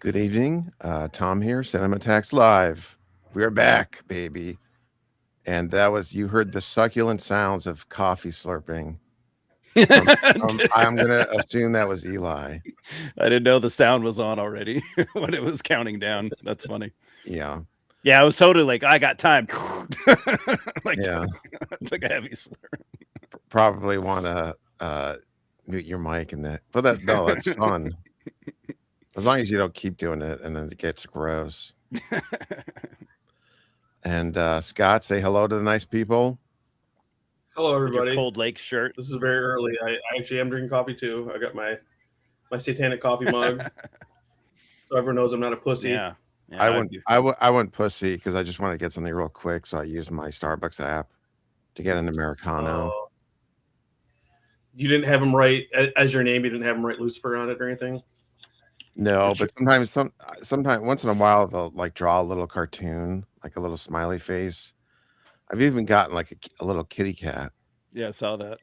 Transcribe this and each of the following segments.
Good evening. Tom here, Cinema Tax Live. We're back, baby. And that was, you heard the succulent sounds of coffee slurping. I'm going to assume that was Eli. I didn't know the sound was on already when it was counting down. That's funny. Yeah. Yeah, I was totally like, I got time. Like, Yeah. took a heavy slur. Probably want to mute your mic and that. But that's fun. As long as you don't keep doing it and then it gets gross. And Scott, say hello to the nice people. Hello, With your everybody. Cold Lake shirt. This is very early. I actually am drinking coffee too. I got my satanic coffee mug, so everyone knows I'm not a pussy. Yeah. I went pussy because I just want to get something real quick, so I use my Starbucks app to get an Americano. You didn't have him write as your name. You didn't have him write Lucifer on it or anything. No, but sometimes once in a while they'll like draw a little cartoon, like a little smiley face. I've even gotten like a little kitty cat. Yeah, I saw that.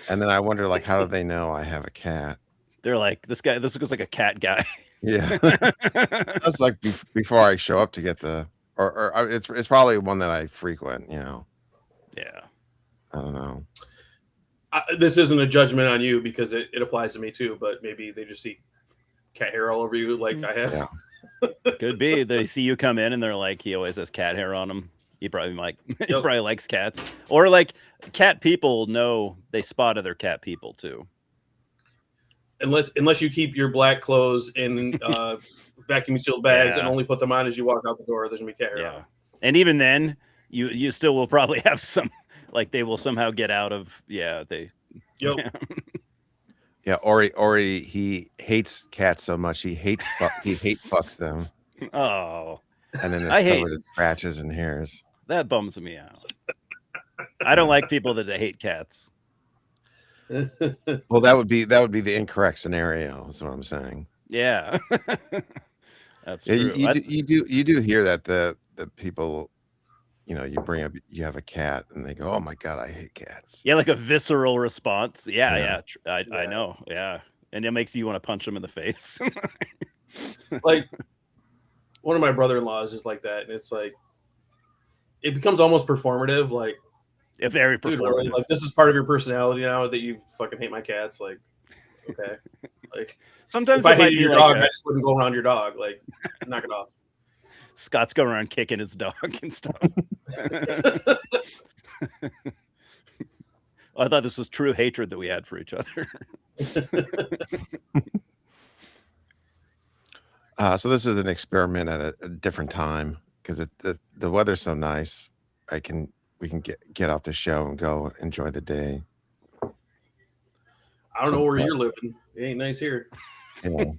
And then I wonder, like, how do they know I have a cat? They're like, this looks like a cat guy. Yeah. That's like before I show up to get it's probably one that I frequent, Yeah. I don't know. This isn't a judgment on you because it applies to me too, but maybe they just see cat hair all over you like I have. Yeah. Could be. They see you come in and they're like, he always has cat hair on him. He probably he probably likes cats. Or like cat people know they spot other cat people too. Unless you keep your black clothes in vacuum sealed bags and only put them on as you walk out the door, there's gonna be cat hair on. And even then, you still will probably have some, like they will somehow get out of they. Yep. Yeah, Ori, he hates cats so much he fucks them. Oh. And then it's covered in scratches and hairs. That bums me out. I don't like people that hate cats. Well, that would be the incorrect scenario. Is what I'm saying. Yeah, that's true. You do hear that the people, you bring up, you have a cat, and they go, "Oh my god, I hate cats." Yeah, like a visceral response. Yeah. I know. Yeah, and it makes you want to punch them in the face. Like one of my brother-in-laws is like that, and it's like it becomes almost performative. Like, very performative. Really, like this is part of your personality now that you fucking hate my cats. Like, okay, like sometimes if I hated your dog, I just wouldn't go around your dog. Like, knock it off. Scott's going around kicking his dog and stuff. I thought this was true hatred that we had for each other. So this is an experiment at a different time because the weather's so nice. We can get off the show and go enjoy the day. I don't know where you're living. It ain't nice here. Yeah.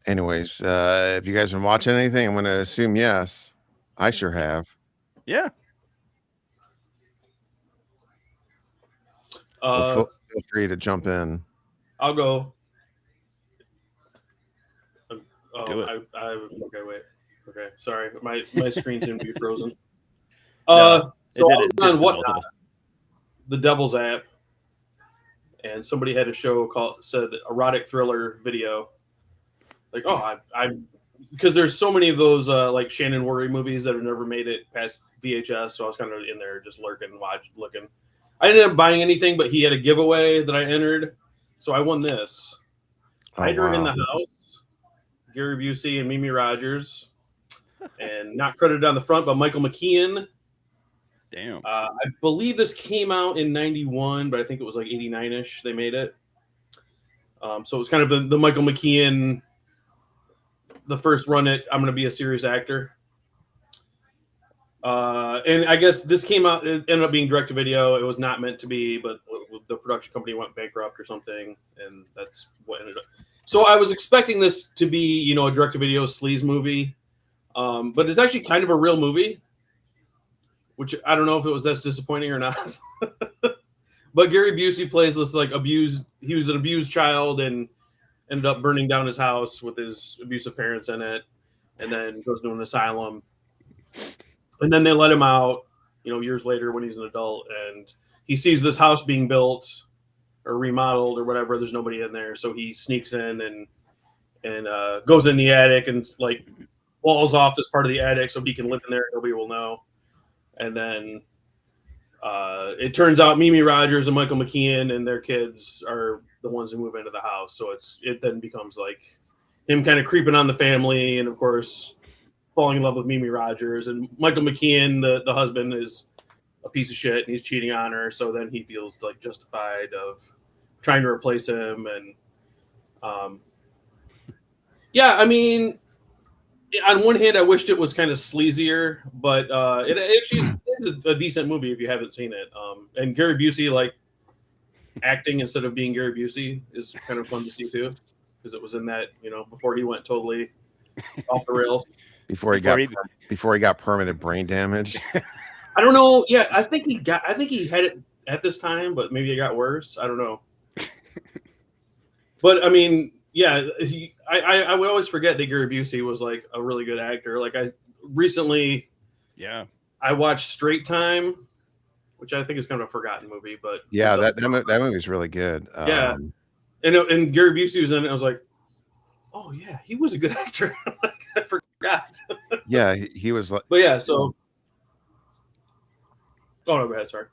Anyways, have you guys been watching anything? I'm going to assume yes. I sure have. Yeah. Feel free to jump in. I'll go. Do it. Okay, wait. Okay, sorry. My screen seemed to be frozen. So I was on Whatnot, the Devil's app, and somebody had a show said erotic thriller video. Like, because there's so many of those like Shannon Worry movies that have never made it past VHS, so I was kind of in there just looking. I didn't end up buying anything, but he had a giveaway that I entered, so I won this. Hider in the House, Gary Busey and Mimi Rogers, and not credited on the front, but Michael McKean. Damn. I believe this came out in 91, but I think it was like 89-ish they made it. So it was kind of the Michael McKean, the first run at I'm going to be a serious actor. And I guess this came out, it ended up being direct-to-video. It was not meant to be, but the production company went bankrupt or something, and that's what ended up. So I was expecting this to be, a direct-to-video sleaze movie, but it's actually kind of a real movie, which I don't know if it was that's disappointing or not. But Gary Busey plays this he was an abused child and ended up burning down his house with his abusive parents in it, and then goes to an asylum. And then they let him out, years later when he's an adult, and he sees this house being built or remodeled or whatever. There's nobody in there, so he sneaks in and goes in the attic and like walls off this part of the attic so he can live in there. Nobody will know. And then it turns out Mimi Rogers and Michael McKean and their kids are the ones who move into the house. So it then becomes like him kind of creeping on the family, and of course falling in love with Mimi Rogers. And Michael McKean, the husband, is a piece of shit and he's cheating on her. So then he feels like justified of trying to replace him. And yeah, I mean, on one hand, I wished it was kind of sleazier, but it actually is a decent movie if you haven't seen it. And Gary Busey, like, acting instead of being Gary Busey is kind of fun to see too, because it was in that, before he went totally off the rails. Before he got permanent brain damage. I don't know. Yeah, I think he had it at this time, but maybe it got worse. I don't know. But I mean, yeah, I would always forget that Gary Busey was like a really good actor. Like I watched Straight Time, which I think is kind of a forgotten movie, but yeah, that movie is really good. Yeah, and Gary Busey was in it. I was like, oh yeah, he was a good actor. I forgot. Yeah, he was. But yeah, so. Oh no, go ahead. Sorry.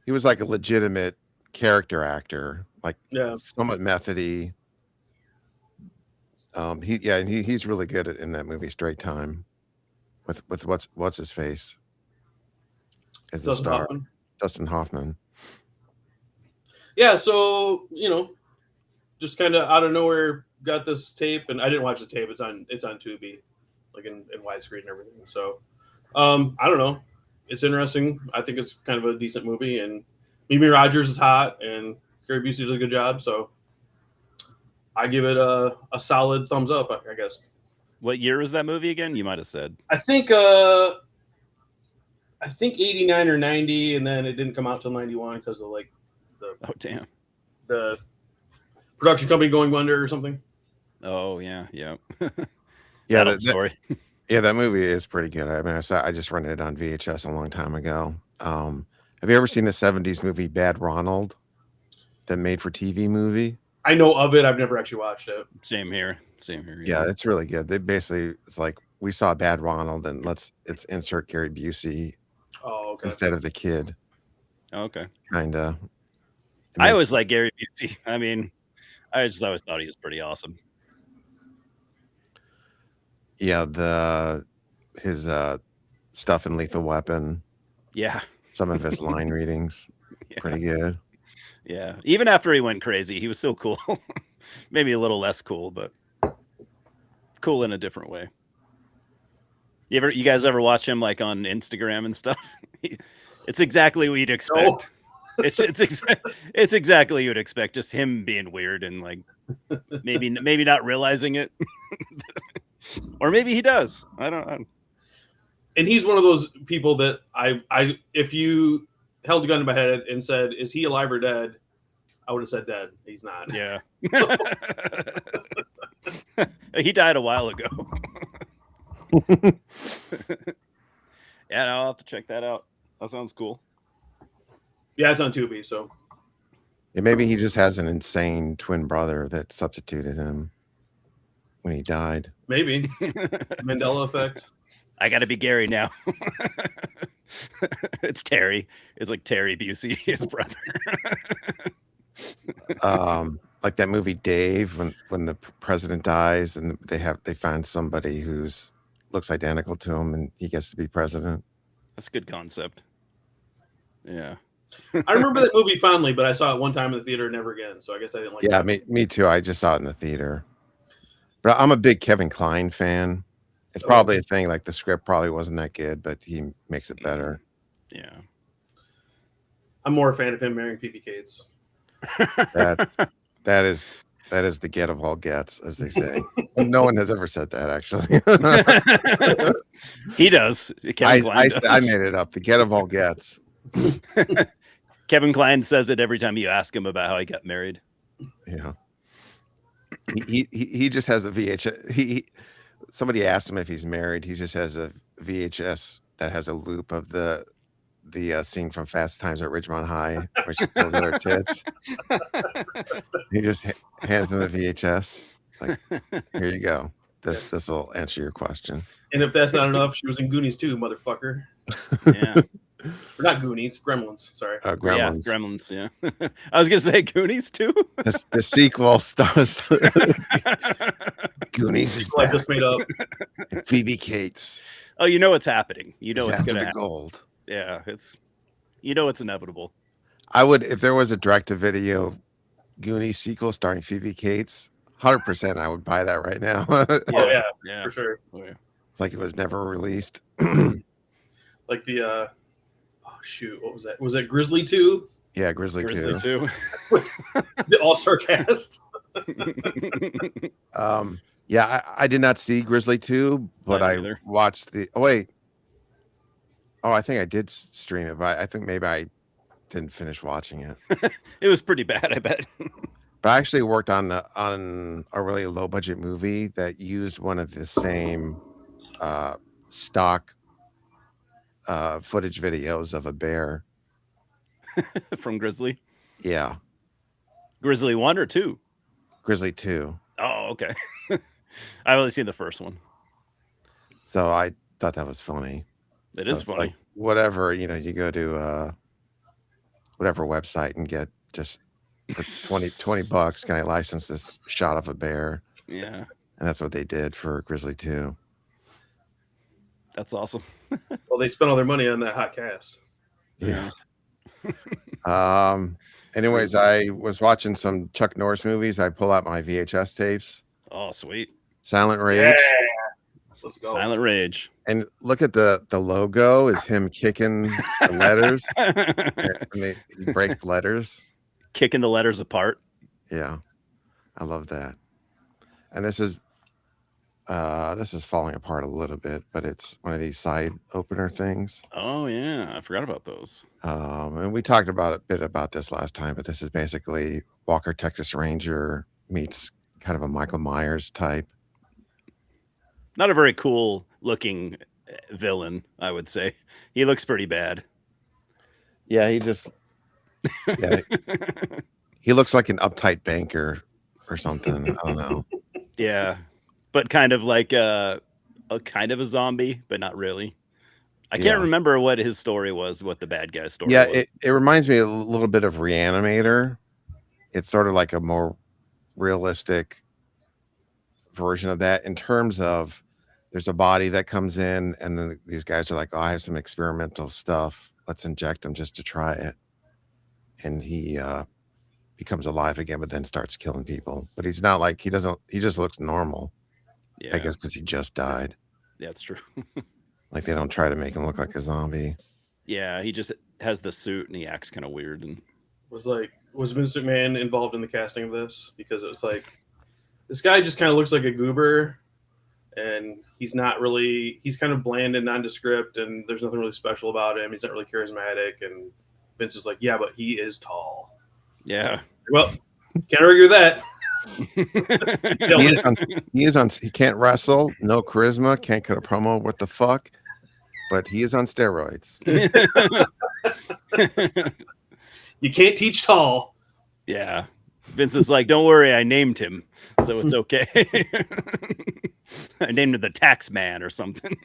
He was like a legitimate character actor, like somewhat methody. He's really good in that movie Straight Time, with what's his face as the star, Hoffman. Dustin Hoffman. Yeah, so just kind of out of nowhere got this tape, and I didn't watch the tape. It's on Tubi, like in widescreen and everything. So I don't know. It's interesting. I think it's kind of a decent movie, and Mimi Rogers is hot, and Gary Busey does a good job. So I give it a solid thumbs up, I guess. What year was that movie again? You might have said. I think 89 or 90, and then it didn't come out till 91 because of like the production company going under or something. Oh yeah. Yeah, that story. Yeah, that movie is pretty good. I mean, I just rented it on VHS a long time ago. Have you ever seen the 70s movie Bad Ronald, the made-for-TV movie? I know of it. I've never actually watched it. Same here. Yeah, it's really good. It's like, we saw Bad Ronald, and let's insert Gary Busey instead of the kid. Oh, okay. Kind of. I always like Gary Busey. I mean, I just always thought he was pretty awesome. Yeah, his stuff in Lethal Weapon. Yeah. Some of his line readings. Pretty good. Yeah. Even after he went crazy, he was still cool. Maybe a little less cool, but cool in a different way. You guys ever watch him like on Instagram and stuff? It's exactly what you'd expect. No. It's exactly what you'd expect. Just him being weird and like maybe not realizing it. Or maybe he does. I don't know. And he's one of those people that I if you held a gun to my head and said, "Is he alive or dead?" I would have said dead. He's not. Yeah. He died a while ago. Yeah, I'll have to check that out. That sounds cool. Yeah, it's on Tubi, so. Yeah, maybe he just has an insane twin brother that substituted him when he died. Maybe. Mandela effect. I got to be Gary now. It's Terry. It's like Terry Busey, his brother. Like that movie Dave, when the president dies and they find somebody who's looks identical to him and he gets to be president. That's a good concept. Yeah. I remember that movie fondly, but I saw it one time in the theater and never again. So I guess I didn't like it. Yeah, me too. I just saw it in the theater. But I'm a big Kevin Kline fan. It's probably a thing. Like the script probably wasn't that good, but he makes it better. Yeah. I'm more a fan of him marrying Phoebe Cates. That is the get of all gets, as they say. No one has ever said that, actually. He does. I made it up. The get of all gets. Kevin Kline says it every time you ask him about how he got married. Yeah. He just has a VHS. Somebody asked him if he's married. He just has a VHS that has a loop of the the scene from Fast Times at Ridgemont High where she pulls out her tits. He just hands them the VHS. It's like, here you go. This will answer your question. And if that's not enough, she was in Goonies too, motherfucker. Yeah. Or not Goonies, Gremlins. Sorry. Gremlins. Yeah, Gremlins. Yeah. I was gonna say Goonies too. The sequel stars Goonies is I back. just made up. Phoebe Cates. Oh, you know what's happening. You know is it's after gonna the happen. gold. Yeah, it's it's inevitable. I would, if there was a direct-to-video Goonies sequel starring Phoebe Cates, 100% I would buy that right now. Oh yeah, for sure. Oh, yeah. It's like it was never released. Like the oh shoot, what was that? Was that Grizzly 2? Yeah, Grizzly 2. The all-star cast. Yeah, I did not see Grizzly 2, but I watched the. Oh wait. Oh, I think I did stream it, but I think maybe I didn't finish watching it. It was pretty bad, I bet. But I actually worked on a really low budget movie that used one of the same stock footage videos of a bear From Grizzly. Yeah, Grizzly 1 or 2? Grizzly 2. Oh, okay. I've only seen the first one. So I thought that was funny. It is funny. Like whatever, you go to whatever website and get just for $20, can I license this shot of a bear? Yeah. And that's what they did for Grizzly 2. That's awesome. Well, they spent all their money on that hot cast. Yeah. Anyways, I was watching some Chuck Norris movies. I pull out my VHS tapes. Oh, sweet. Silent Rage. Yeah. Let's go. Silent Rage. And look at the logo is him kicking the letters. And he breaks the letters. Kicking the letters apart. Yeah. I love that. And this is falling apart a little bit, but it's one of these side opener things. Oh yeah, I forgot about those. And we talked about a bit about this last time, but this is basically Walker Texas Ranger meets kind of a Michael Myers type. Not a very cool looking villain, I would say. He looks pretty bad. Yeah, he looks like an uptight banker or something. I don't know. Yeah, but kind of like a zombie, but not really. I can't remember what his story was, what the bad guy's story was. Yeah, it reminds me a little bit of Reanimator. It's sort of like a more realistic version of that in terms of there's a body that comes in and then these guys are like, oh, I have some experimental stuff. Let's inject him just to try it. And he becomes alive again, but then starts killing people. But he's not like, he just looks normal. Yeah. I guess because he just died. Yeah, it's true. Like they don't try to make him look like a zombie. Yeah, he just has the suit and he acts kind of weird. And was Vince McMahon involved in the casting of this? Because it was like, this guy just kind of looks like a goober, and he's kind of bland and nondescript, and there's nothing really special about him. He's not really charismatic, and Vince is like, yeah, but he is tall. Yeah. Well, can't argue with that. He can't wrestle, no charisma, can't cut a promo. What the fuck? But he is on steroids. You can't teach tall. Yeah. Vince is like, don't worry, I named him, so it's okay. I named him the Tax Man or something.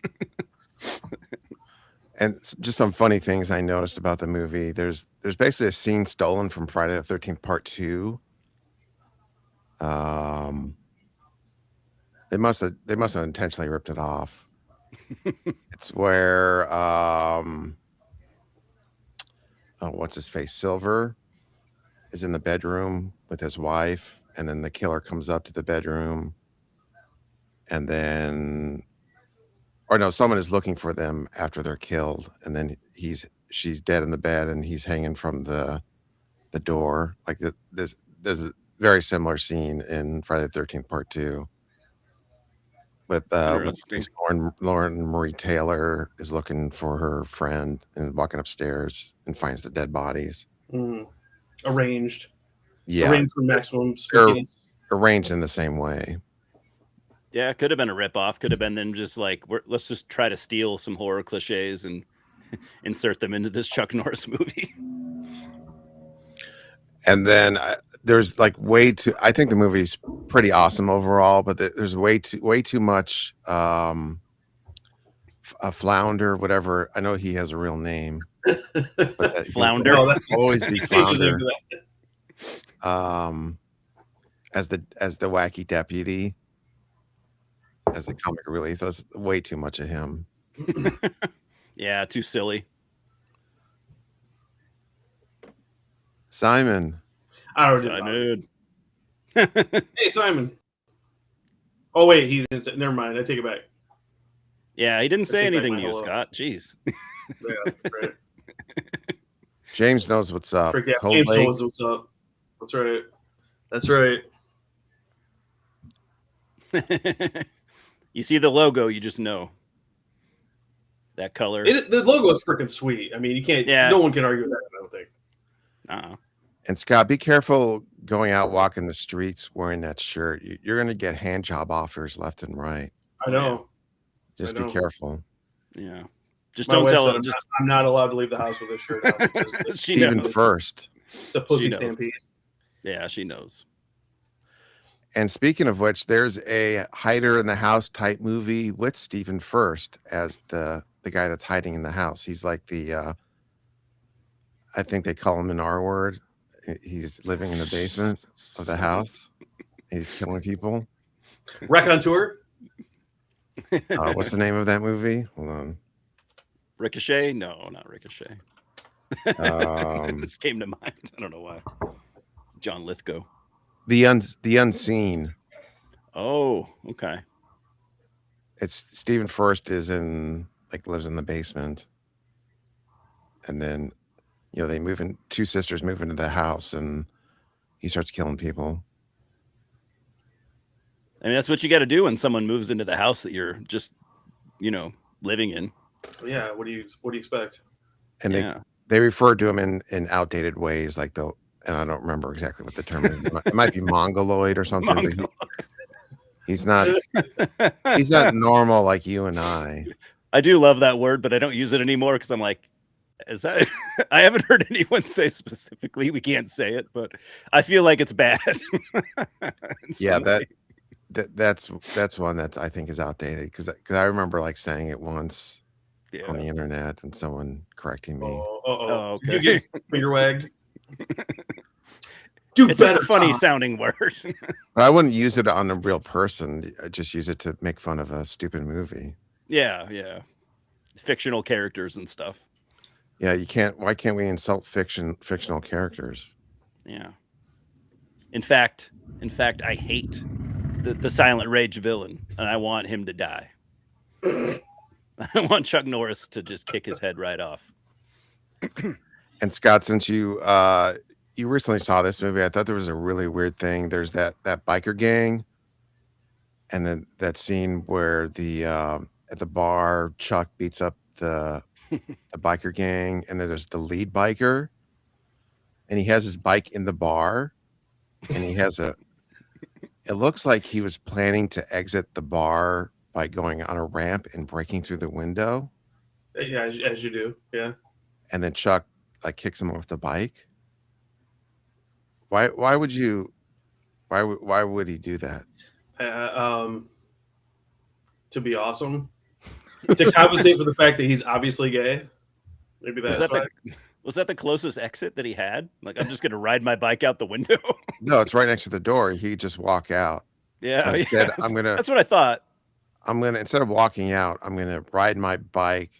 And just some funny things I noticed about the movie. There's basically a scene stolen from Friday the 13th Part 2. They must have intentionally ripped it off. It's where what's his face? Silver is in the bedroom with his wife, and then the killer comes up to the bedroom, and then someone is looking for them after they're killed, and then she's dead in the bed and he's hanging from the door. Like there's a very similar scene in Friday the 13th Part 2. With Lauren Marie Taylor is looking for her friend and walking upstairs and finds the dead bodies. Arranged. Yeah. Arranged for maximum speed. Arranged in the same way. Yeah, it could have been a ripoff. Could have been them just like, let's just try to steal some horror cliches and insert them into this Chuck Norris movie. And then there's like way too. I think the movie's pretty awesome overall, but there's way too much. A Flounder, whatever. I know he has a real name. But Flounder. Oh, that's always be change his name Flounder. to As the wacky deputy, as the comic relief. That's way too much of him. Yeah, too silly. Simon. I already Simon. Hey, Simon. Oh, wait, he didn't say. Never mind. I take it back. Yeah, he didn't say take back anything my to you, hello. Scott. Jeez. Yeah, right. James knows what's up. Frick yeah, Cold James Lake. knows what's up. That's right. That's right. You see the logo, you just know. That color. The logo is freaking sweet. I mean, you can't. Yeah. No one can argue with that. I don't think. And Scott, be careful going out walking the streets wearing that shirt. You're going to get hand job offers left and right. I know. Just I be know. careful. Yeah. Just My don't wife tell said him. Just I'm not allowed to leave the house with this shirt on because it's, she Stephen knows. First. it's a pussy She knows. stampede. Yeah, she knows. And speaking of which, there's a hider in the house type movie with Stephen First as the guy that's hiding in the house. He's like the I think they call him an R word. He's living in the basement of the house. He's killing people. Raconteur. What's the name of that movie? Hold on. Ricochet? No, not Ricochet. Um, This came to mind. I don't know why. John Lithgow. the Unseen. Oh, okay. It's Stephen First lives in the basement, and then they move in. Two sisters move into the house, and he starts killing people. I mean, that's what you got to do when someone moves into the house that you're just, living in. Yeah. What do you expect? And Yeah. they refer to him in outdated ways, and I don't remember exactly what the term is. It might be mongoloid or something. But he's not normal like you and I. I do love that word, but I don't use it anymore because I'm like, is that? I haven't heard anyone say specifically we can't say it, but I feel like it's bad. Yeah, that's one that I think is outdated because I remember saying it once on the internet and someone correcting me. Oh, okay. Did you get finger wagged? Dude, It's just a funny sounding word. But I wouldn't use it on a real person. I just use it to make fun of a stupid movie. Yeah. Fictional characters and stuff. Yeah, you can't. Why can't we insult fictional characters? Yeah. In fact, I hate the Silent Rage villain, and I want him to die. I want Chuck Norris to just kick his head right off. And Scott, since you recently saw this movie, I thought there was a really weird thing. There's that biker gang, and then that scene where at the bar Chuck beats up the biker gang, and then there's the lead biker, and he has his bike in the bar, and he has it looks like he was planning to exit the bar by going on a ramp and breaking through the window. Yeah, as you do. Yeah. And then Chuck kicks him off the bike. Why would he do that? To be awesome. To compensate for the fact that he's obviously gay. Maybe that's why. Was that the closest exit that he had? I'm just going to ride my bike out the window. No, it's right next to the door. He could just walk out. Yeah. Instead, that's what I thought. Instead of walking out, I'm going to ride my bike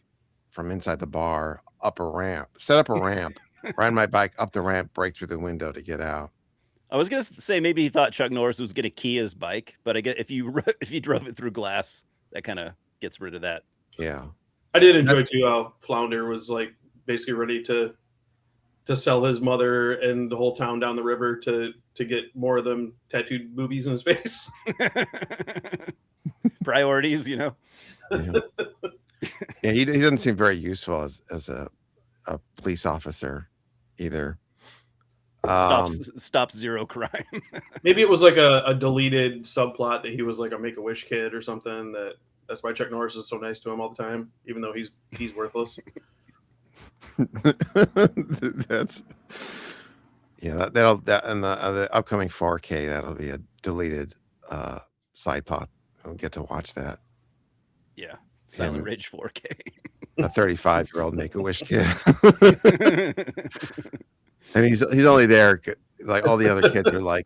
from inside the bar up a ramp, set up a ramp, ride my bike up the ramp, break through the window to get out. I was going to say maybe he thought Chuck Norris was going to key his bike, but I guess if you drove it through glass, that kind of gets rid of that. Yeah. I did enjoy too how Flounder was basically ready to sell his mother and the whole town down the river to get more of them tattooed boobies in his face. Priorities, Yeah, he doesn't seem very useful as a police officer either. Stops zero crime. Maybe it was a deleted subplot that he was a Make-A-Wish kid or something. That's why Chuck Norris is so nice to him all the time, even though he's worthless. That's that'll and the upcoming 4K that'll be a deleted side plot. I'll get to watch that. Yeah, Silent Him, Rage 4K. a 35-year-old Make-A-Wish kid. And he's only there like all the other kids are like,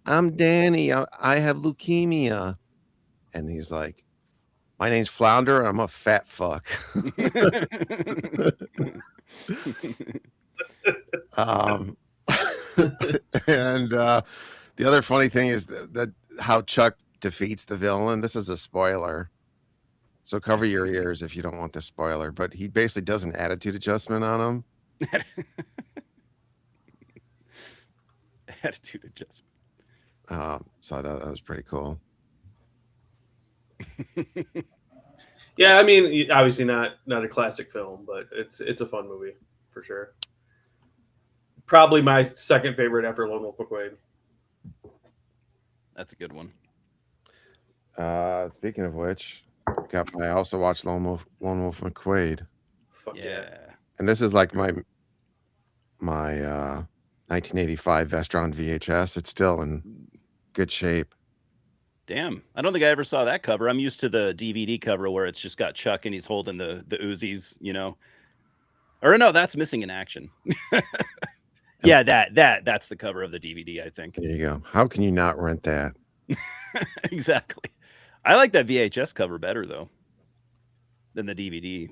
I'm Danny. I have leukemia, and he's like, my name's Flounder. And I'm a fat fuck. And the other funny thing is that how Chuck defeats the villain. This is a spoiler, so cover your ears if you don't want this spoiler. But he basically does an attitude adjustment on him. Attitude adjustment. So that was pretty cool. Yeah, I mean, obviously not a classic film, but it's a fun movie for sure. Probably my second favorite after Lone Wolf McQuade. That's a good one. Speaking of which, I also watched Lone Wolf McQuade. Fuck yeah. And this is like my 1985 Vestron VHS. It's still in good shape. Damn, I don't think I ever saw that cover. I'm used to the DVD cover where it's just got Chuck and he's holding the Uzis, you know. Or no, that's Missing in Action. Yeah, that's the cover of the DVD, I think. There you go. How can you not rent that? Exactly. I like that VHS cover better though than the DVD.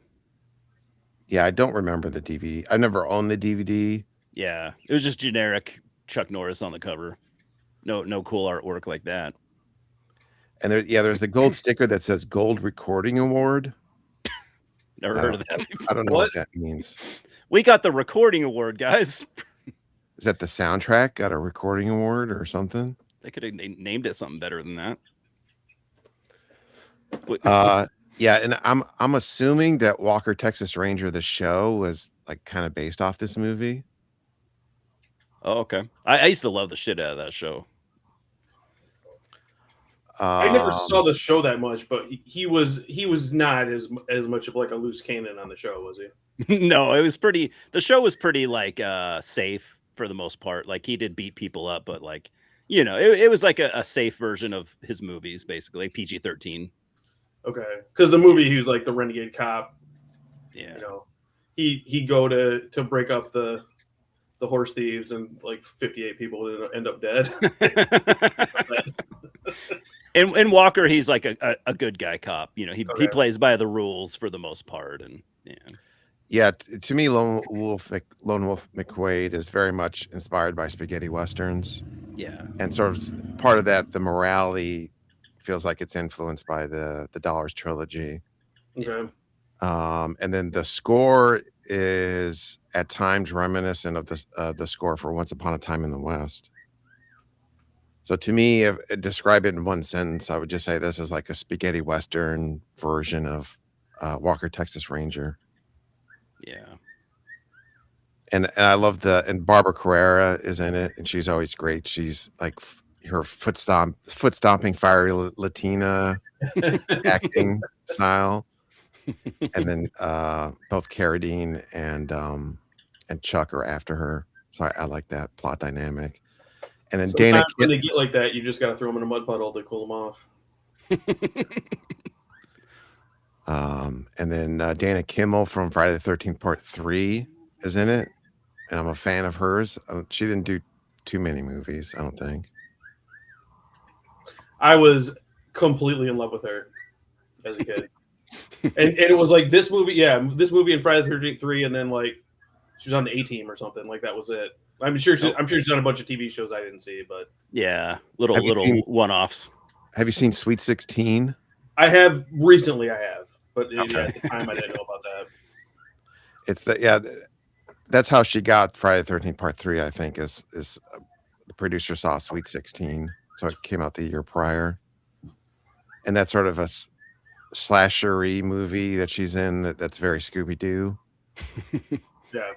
Yeah, I don't remember the DVD. I never owned the DVD. Yeah, it was just generic Chuck Norris on the cover. No cool artwork like that. And there's the gold sticker that says Gold Recording Award. Never heard of that before. I don't know what that means. We got the recording award, guys. Is that the soundtrack got a recording award or something? They could have named it something better than that. Yeah, and I'm assuming that Walker Texas Ranger the show was like kind of based off this movie. Oh, okay. I used to love the shit out of that show. I never saw the show that much, but he was not as much of like a loose cannon on the show, was he? No, it was pretty. The show was pretty like safe for the most part. Like he did beat people up, but like it was like a safe version of his movies, basically PG-13. Okay, because the movie he was like the renegade cop. Yeah, he go to break up the horse thieves and like 58 people end up dead. And Walker, he's like a good guy cop. He plays by the rules for the most part, and yeah. To me, Lone Wolf McQuade is very much inspired by spaghetti westerns. Yeah, and sort of part of that, the morality feels like it's influenced by the Dollars trilogy. Okay. And then the score is at times reminiscent of the score for Once Upon a Time in the West. So to me, if describe it in one sentence, I would just say this is like a spaghetti western version of Walker Texas Ranger. Yeah. And I love and Barbara Carrera is in it, and she's always great. She's like her foot stomping fiery Latina acting style. And then both Carradine and Chuck are after her. So I like that plot dynamic. And then Sometimes when they get like that, you just got to throw them in a mud puddle to cool them off. And then Dana Kimmel from Friday the 13th Part 3 is in it. And I'm a fan of hers. She didn't do too many movies, I don't think. I was completely in love with her as a kid. and it was like this movie and Friday the 13th 3, and then like she was on the A-Team or something. Like that was it. I'm sure she's done a bunch of TV shows I didn't see, but yeah, little one-offs. Have you seen Sweet 16? I have recently. But okay. At the time I didn't know about that. It's that's how she got Friday the 13th Part 3. I think is the producer saw Sweet 16, so it came out the year prior, and that's sort of a slashery movie that she's in that's very Scooby-Doo. Yeah.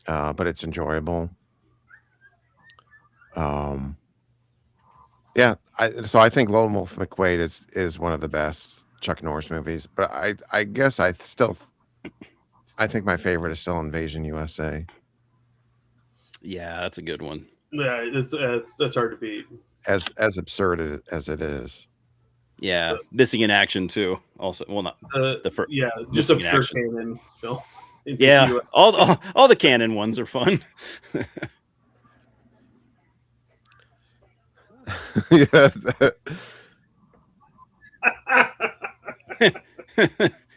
But it's enjoyable. Yeah, so I think Lone Wolf McQuade is one of the best Chuck Norris movies, but I guess I I think my favorite is still Invasion USA. Yeah, that's a good one. Yeah, that's hard to beat. As absurd as it is. Yeah, Missing in Action too. Also, well, not the first. Yeah, just a Missing in pure Action. canon film. Yeah, all the canon ones are fun. Yeah.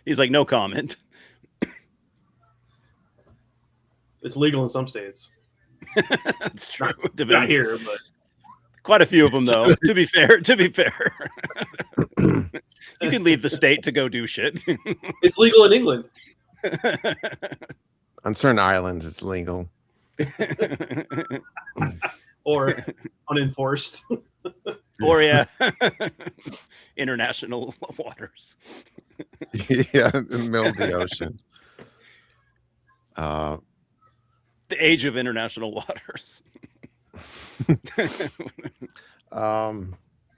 He's like, no comment. It's legal in some states. That's true. Not here, but quite a few of them, though. To be fair, you can leave the state to go do shit. It's legal in England. On certain islands, it's legal. Or unenforced. Or yeah, international waters. Yeah, in the middle of the ocean. The age of international waters.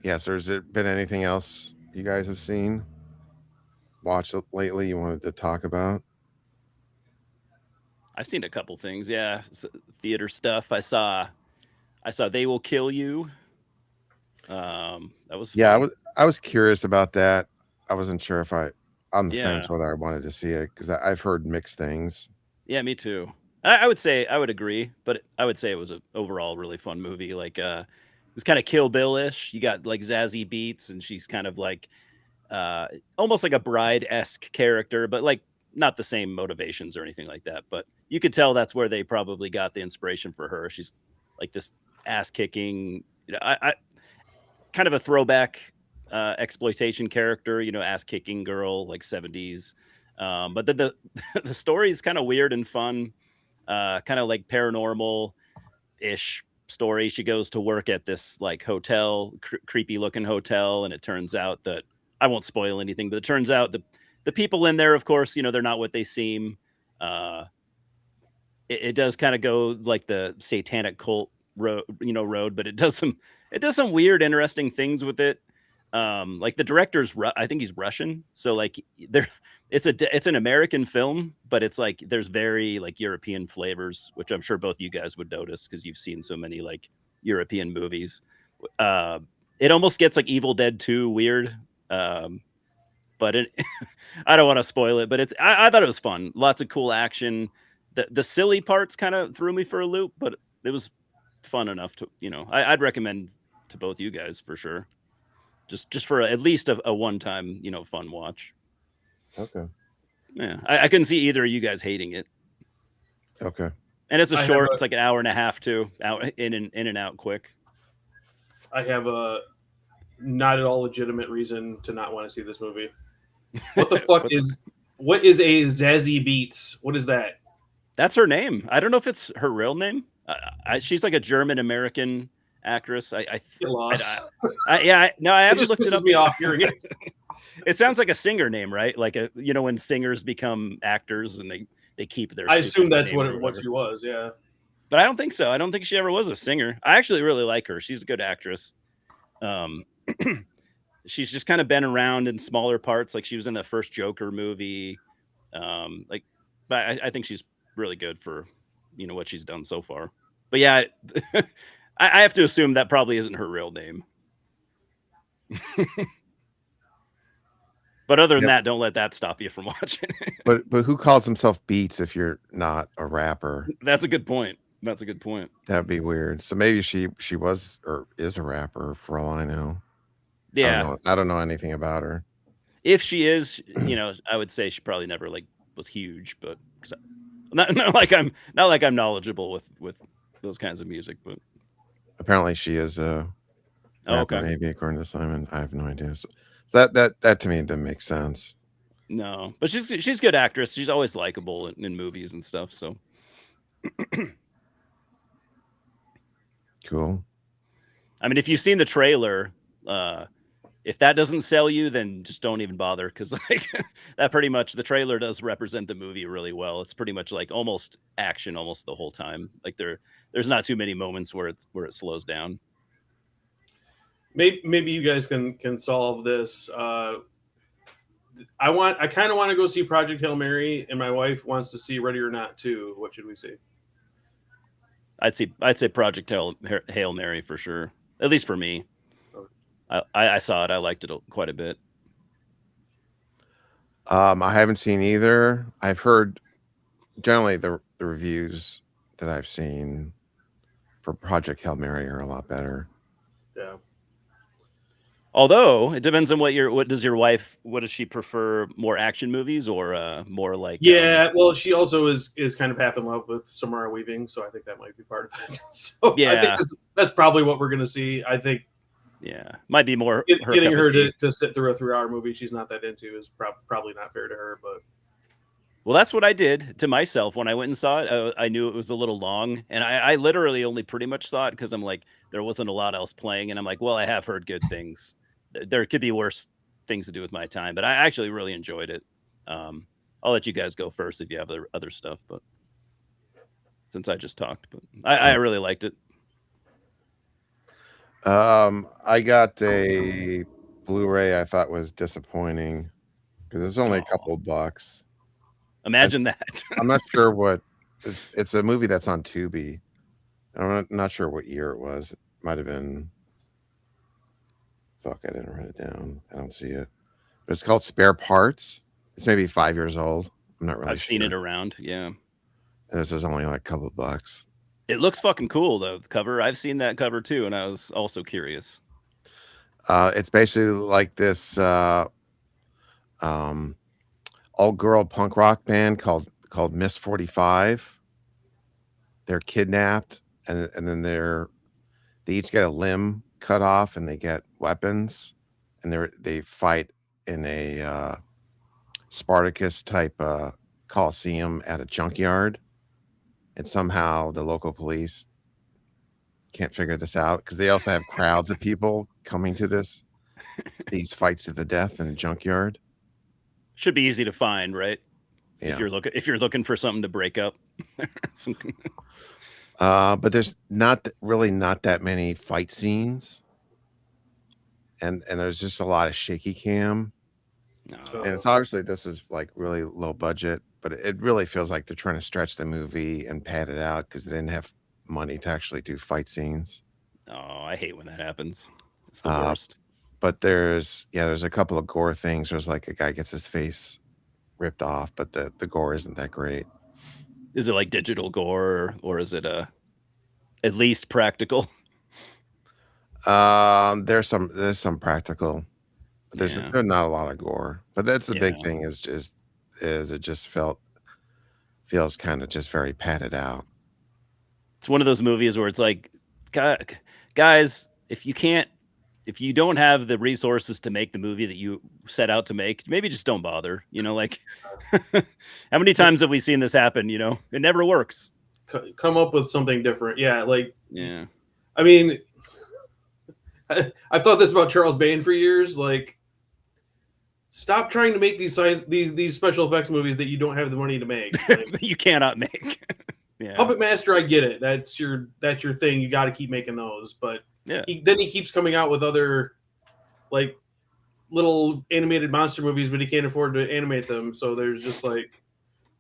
Yes, has there been anything else you guys have seen, watched lately you wanted to talk about? I've seen a couple things. Yeah, theater stuff. I saw They Will Kill You. That was fun. Yeah, I was curious about that. I wasn't sure if on the Yeah. fence whether I wanted to see it because I've heard mixed things. Yeah, me too. I would say I would agree, but I would say it was an overall really fun movie. Like it was kind of Kill Bill-ish. You got like Zazie Beetz, and she's kind of like almost like a bride-esque character, but like not the same motivations or anything like that. But you could tell that's where they probably got the inspiration for her. She's like this ass-kicking, I kind of a throwback exploitation character, ass-kicking girl, like 70s. But then the story is kind of weird and fun, kind of like paranormal-ish story. She goes to work at this like hotel, creepy looking hotel, and it turns out that, I won't spoil anything, but it turns out the people in there, of course, they're not what they seem. It does kind of go like the satanic cult road, but it does some weird, interesting things with it. Like the director's, I think he's Russian, so like it's an American film, but it's like there's very like European flavors, which I'm sure both you guys would notice because you've seen so many like European movies. It almost gets like Evil Dead 2 weird, but I don't want to spoil it. But I thought it was fun, lots of cool action. The silly parts kind of threw me for a loop, but it was fun enough to I'd recommend to both you guys for sure. Just for at least a one-time, fun watch. Okay. Yeah, I couldn't see either of you guys hating it. Okay. And it's it's like an hour and a half too, out in and out quick. I have a not at all legitimate reason to not want to see this movie. What the fuck what is a Zazie Beetz? What is that? That's her name. I don't know if it's her real name. She's like a German American actress. I Get lost. I haven't looked it up. Me off hearing it. It sounds like a singer name, right? Like when singers become actors and they keep their. I assume that's what she was. Yeah, but I don't think so. I don't think she ever was a singer. I actually really like her. She's a good actress. She's just kind of been around in smaller parts. Like she was in the first Joker movie. But I think she's really good for what she's done so far. But yeah, I have to assume that probably isn't her real name. But other than that, don't let that stop you from watching. But who calls himself Beats if you're not a rapper? That's a good point. That'd be weird. So maybe she was or is a rapper for all I know. Yeah. I don't know anything about her. If she is, I would say she probably never like was huge, but not like I'm knowledgeable with those kinds of music, but apparently she is a rapper, okay. Maybe according to Simon. I have no idea. So that to me doesn't make sense. No, but she's a good actress. She's always likable in movies and stuff. So cool. I mean, if you've seen the trailer, if that doesn't sell you, then just don't even bother, because like that pretty much the trailer does represent the movie really well. It's pretty much like almost action almost the whole time. Like there's not too many moments where it slows down. Maybe you guys can solve this. I kind of want to go see Project Hail Mary, and my wife wants to see Ready or Not too. What should we see? I'd say Project Hail Mary for sure. At least for me. I saw it. I liked it quite a bit. I haven't seen either. I've heard generally the reviews that I've seen for Project Hail Mary are a lot better. Yeah. Although it depends on what does she prefer, more action movies or more like Yeah, well, she also is kind of half in love with Samara Weaving, so I think that might be part of it. So yeah, I think that's probably what we're gonna see. I think might be more getting her to sit through a 3-hour movie she's not that into is probably not fair to her. But well, that's what I did to myself when I went and saw it. I knew it was a little long, and I literally only pretty much saw it because I'm like, there wasn't a lot else playing, and I'm like, well, I have heard good things. There could be worse things to do with my time, but I actually really enjoyed it. I'll let you guys go first if you have other stuff, but since I just talked, but I really liked it. I got a Blu-ray I thought was disappointing because it's only a couple bucks. Imagine that. I'm not sure what it's a movie that's on Tubi. I'm not sure what year it was. It might have been. Fuck, I didn't write it down. I don't see it. But it's called Spare Parts. It's maybe 5 years old. I'm not really I've seen it around, yeah. And this is only like a couple of bucks. It looks fucking cool, though, the cover. I've seen that cover, too, and I was also curious. It's basically like this all-girl punk rock band called Miss 45. They're kidnapped, and then they each get a limb cut off, and they get weapons, and they fight in a Spartacus type coliseum at a junkyard, and somehow the local police can't figure this out because they also have crowds of people coming to these fights to the death in a junkyard. Should be easy to find, right? Yeah. If you're looking for something to break up. But there's not that many fight scenes, and there's just a lot of shaky cam. No. And it's obviously this is like really low budget, but it really feels like they're trying to stretch the movie and pad it out because they didn't have money to actually do fight scenes. Oh, I hate when that happens. It's the worst. But there's a couple of gore things. There's like a guy gets his face ripped off, but the gore isn't that great. Is it like digital gore or is it at least practical? There's some practical. But there's not a lot of gore. But that's the big thing is it just feels kind of just very padded out. It's one of those movies where it's like, guys, if you don't have the resources to make the movie that you set out to make, maybe just don't bother. Like how many times have we seen this happen? It never works. Come up with something different. Yeah. Yeah. I mean, I've thought this about Charles Bane for years. Like, stop trying to make these special effects movies that you don't have the money to make. Like, you cannot make. Yeah. Puppet Master, I get it. That's your thing. You got to keep making those. But then he keeps coming out with other like little animated monster movies, but he can't afford to animate them. So there's just like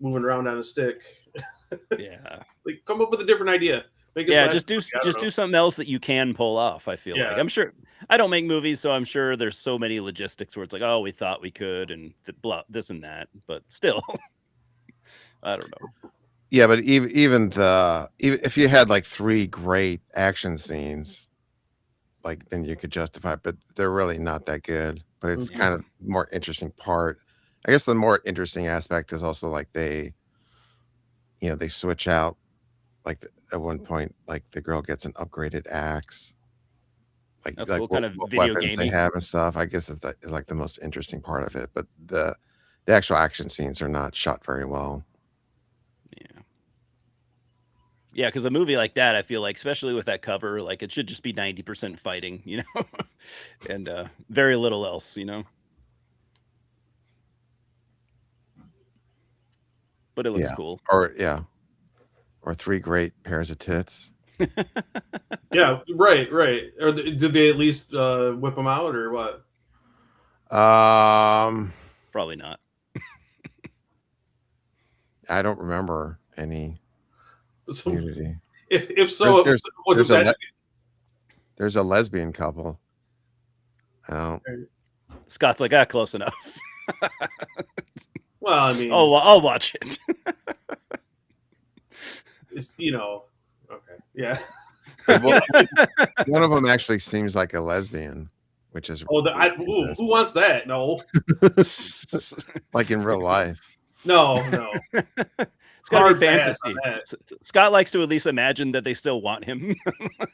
moving around on a stick. Yeah. Like, come up with a different idea. Just do something else that you can pull off. I feel like I'm sure I don't make movies, so I'm sure there's so many logistics where it's like, oh, we thought we could, and this and that, but still, I don't know. Yeah, but even if you had like 3 great action scenes, like then you could justify it, but they're really not that good. But it's kind of more interesting part. I guess the more interesting aspect is also like they switch out. Like at one point, like the girl gets an upgraded axe. Like that's like cool, what, kind of what video weapons they gamey. have and stuff. I guess is like the most interesting part of it. But the actual action scenes are not shot very well. Yeah, because a movie like that, I feel like, especially with that cover, like it should just be 90% fighting, and very little else, But it looks cool. Or 3 great pairs of tits. Yeah, right. Or did they at least whip them out or what? Probably not. I don't remember any nudity. If so, there's a lesbian couple. I don't. Scott's like, close enough. Well, I mean, I'll watch it. It's, okay, yeah. Well, one of them actually seems like a lesbian, which is who wants that? No, like in real life. No. It's gotta be fantasy. Scott likes to at least imagine that they still want him.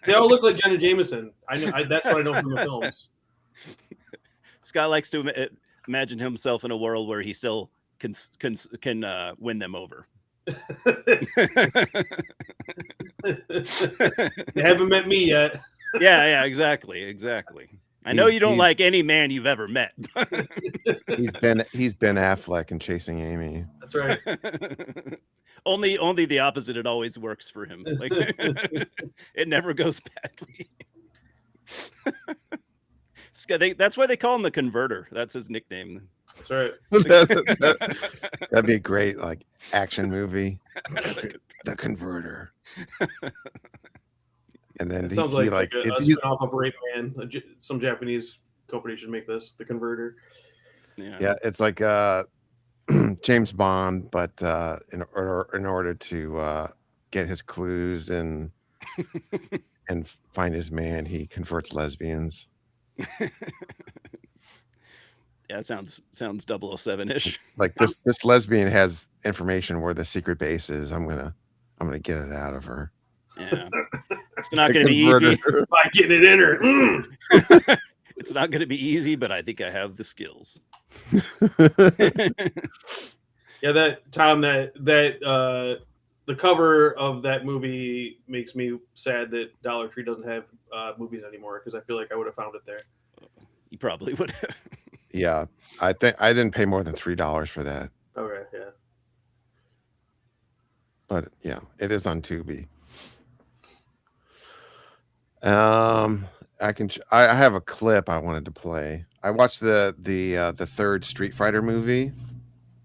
They all look like Jenna Jameson. That's what I know from the films. Scott likes to imagine himself in a world where he still can win them over. They haven't met me yet. Yeah, exactly. I know you don't like any man you've ever met. He's Ben Affleck in Chasing Amy. That's right. Only the opposite. It always works for him. Like it never goes badly. That's why they call him the Converter. That's his nickname. That's right. That'd be a great like action movie. The Converter. And then it sounds like a spin-off of Rape Man. Some Japanese company should make this, The Converter. Yeah, it's like James Bond, but in order to get his clues and find his man, he converts lesbians. Yeah, it sounds 007-ish. Like this lesbian has information where the secret base is. I'm gonna get it out of her. Yeah, it's not going to be easy by getting it in her. It's not going to be easy, but I think I have the skills. Yeah, the cover of that movie makes me sad that Dollar Tree doesn't have movies anymore, because I feel like I would have found it there. You probably would have. Yeah, I think I didn't pay more than $3 for that. Okay, yeah. But yeah, it is on Tubi. I have a clip I wanted to play. I watched the third Street Fighter movie.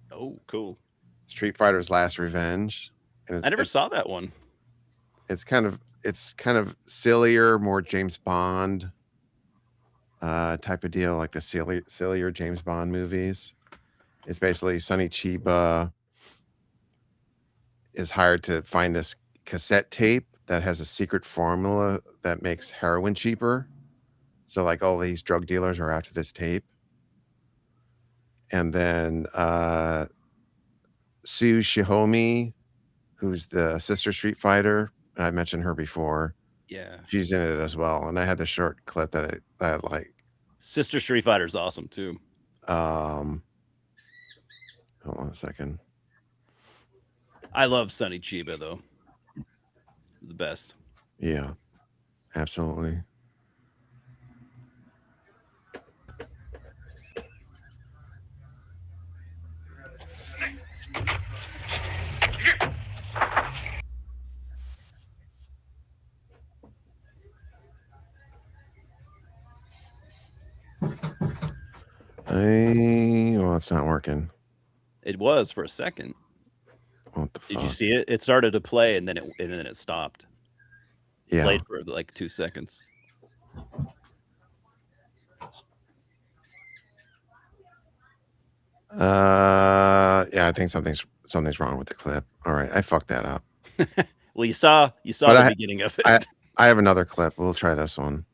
Oh, cool. Street Fighter's Last Revenge. And I never saw that one. It's kind of sillier, more James Bond type of deal, like the sillier James Bond movies. It's basically Sonny Chiba is hired to find this cassette tape that has a secret formula that makes heroin cheaper. So like all these drug dealers are after this tape. And then Sue Shihomi, who's the sister Street Fighter, I mentioned her before. Yeah, she's in it as well. And I had the short clip that I like. Sister Street Fighter is awesome too. Hold on a second. I love Sonny Chiba though. The best. Yeah, absolutely. Well, it's not working. It was for a second. What the fuck? Did you see it? It started to play and then it stopped. Yeah. Played for like 2 seconds. Yeah, I think something's wrong with the clip. All right, I fucked that up. Well, you saw the beginning of it. I have another clip. We'll try this one.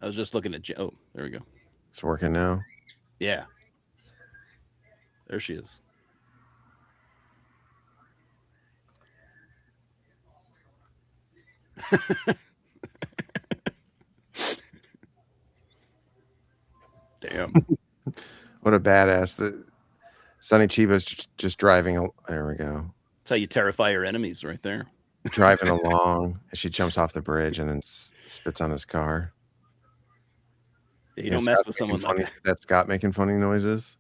I was just looking at oh, there we go. It's working now. Yeah. There she is. Damn. What a badass. Sonny Chiba's just driving. There we go. That's how you terrify your enemies right there. driving along, and she jumps off the bridge and then spits on his car. You don't mess with someone like that. That's Scott making funny noises.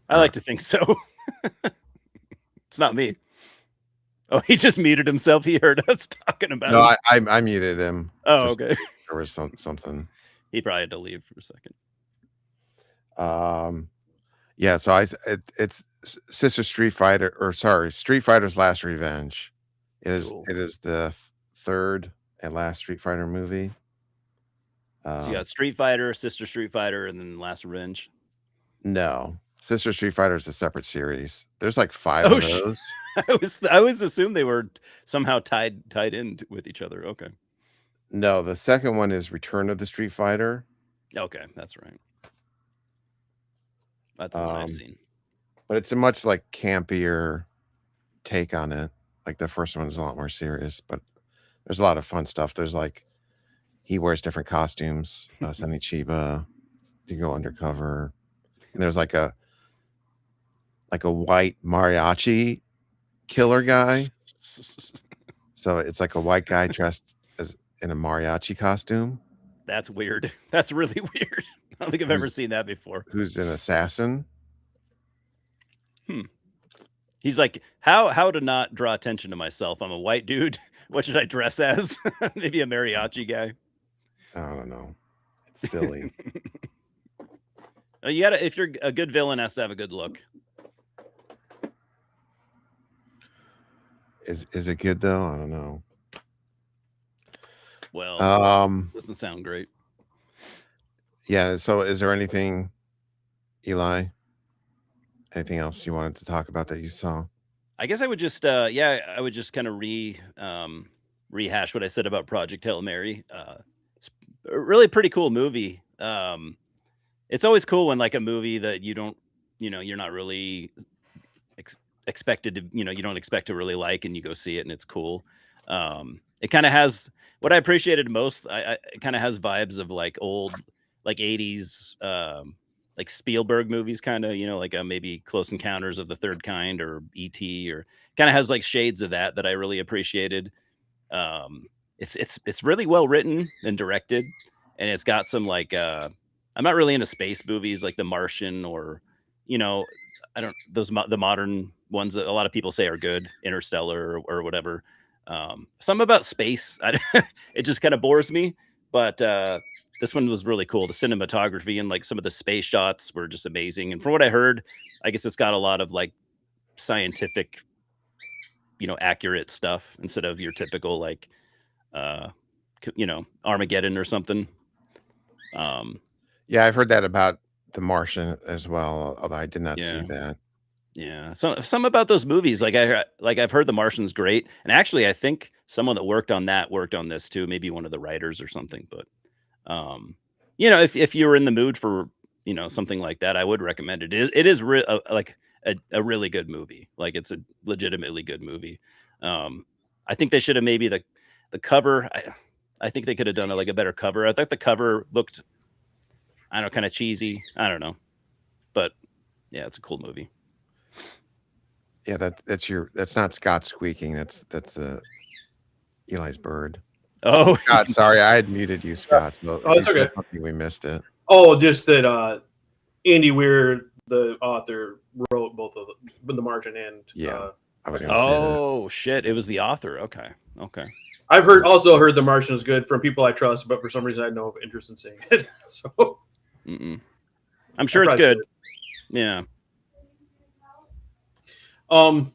I like to think so. It's not me. Oh, he just muted himself. He heard us talking about. No, I muted him. Oh, okay. There was something. He probably had to leave for a second. Yeah. So it's Sister Street Fighter, or sorry, Street Fighter's Last Revenge. It is the third and last Street Fighter movie. So you got Street Fighter, Sister Street Fighter, and then Last Revenge. No, Sister Street Fighter is a separate series. There's like 5 of those. I always assumed they were somehow tied in with each other. Okay. No, the second one is Return of the Street Fighter. Okay, that's right. That's the one I've seen. But it's a much like campier take on it. Like the first one is a lot more serious, but there's a lot of fun stuff. There's like he wears different costumes. Sonny Chiba, you go undercover, and there's like a white mariachi killer guy. So it's like a white guy dressed as in a mariachi costume. That's weird. That's really weird. I don't think I've ever seen that before. Who's an assassin? He's like, how to not draw attention to myself? I'm a white dude. What should I dress as? Maybe a mariachi guy. I don't know. It's silly. You gotta, if you're a good villain, has to have a good look. Is it good though? I don't know. Well, doesn't sound great. Yeah. So, is there anything, Eli? Anything else you wanted to talk about that you saw? I guess I would just, I would just kind of rehash what I said about Project Hail Mary. It's a really pretty cool movie. It's always cool when like a movie that you don't, you're not really expected to, you don't expect to really like, and you go see it and it's cool. It kind of has what I appreciated most. It kind of has vibes of like old, like 80s, like Spielberg movies, kind of, like maybe Close Encounters of the Third Kind or E.T. or kind of has like shades of that I really appreciated. It's really well written and directed, and it's got some like I'm not really into space movies like The Martian or the modern ones that a lot of people say are good, Interstellar or whatever. Something about space, it just kind of bores me, but this one was really cool. The cinematography and like some of the space shots were just amazing. And from what I heard, I guess it's got a lot of like scientific, accurate stuff instead of your typical like, Armageddon or something. Yeah, I've heard that about The Martian as well, although I did not see that. Yeah, some about those movies, I've heard The Martian's great, and actually I think someone that worked on this too, maybe one of the writers or something. But if you were in the mood for something like that, I would recommend it. It is like a really good movie. Like it's a legitimately good movie. I think they should have maybe the cover. I think they could have done a better cover. I thought the cover looked, I don't know, kind of cheesy. I don't know, but yeah, it's a cool movie. Yeah, that's not Scott squeaking. That's Eli's bird. Oh, Scott, sorry, I had muted you, Scott. So it's okay. Something we missed it. Oh, just that Andy Weir, the author, wrote both of the Martian and I was gonna say that. Oh shit! It was the author. Okay. I've also heard The Martian is good from people I trust, but for some reason I had no interest in seeing it. So I'm sure it's good. Yeah. I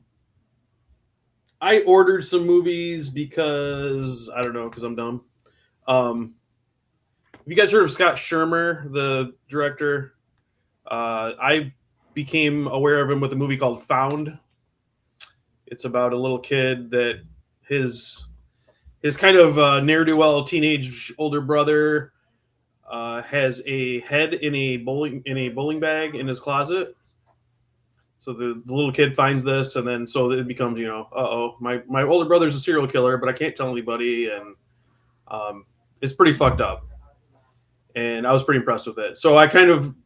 ordered some movies because I don't know, because I'm dumb. Have you guys heard of Scott Shermer, the director? I became aware of him with a movie called Found. It's about a little kid that his kind of ne'er-do-well teenage older brother has a head in a bowling bag in his closet. So the little kid finds this, and then so it becomes, my older brother's a serial killer, but I can't tell anybody, and it's pretty fucked up. And I was pretty impressed with it. So I kind of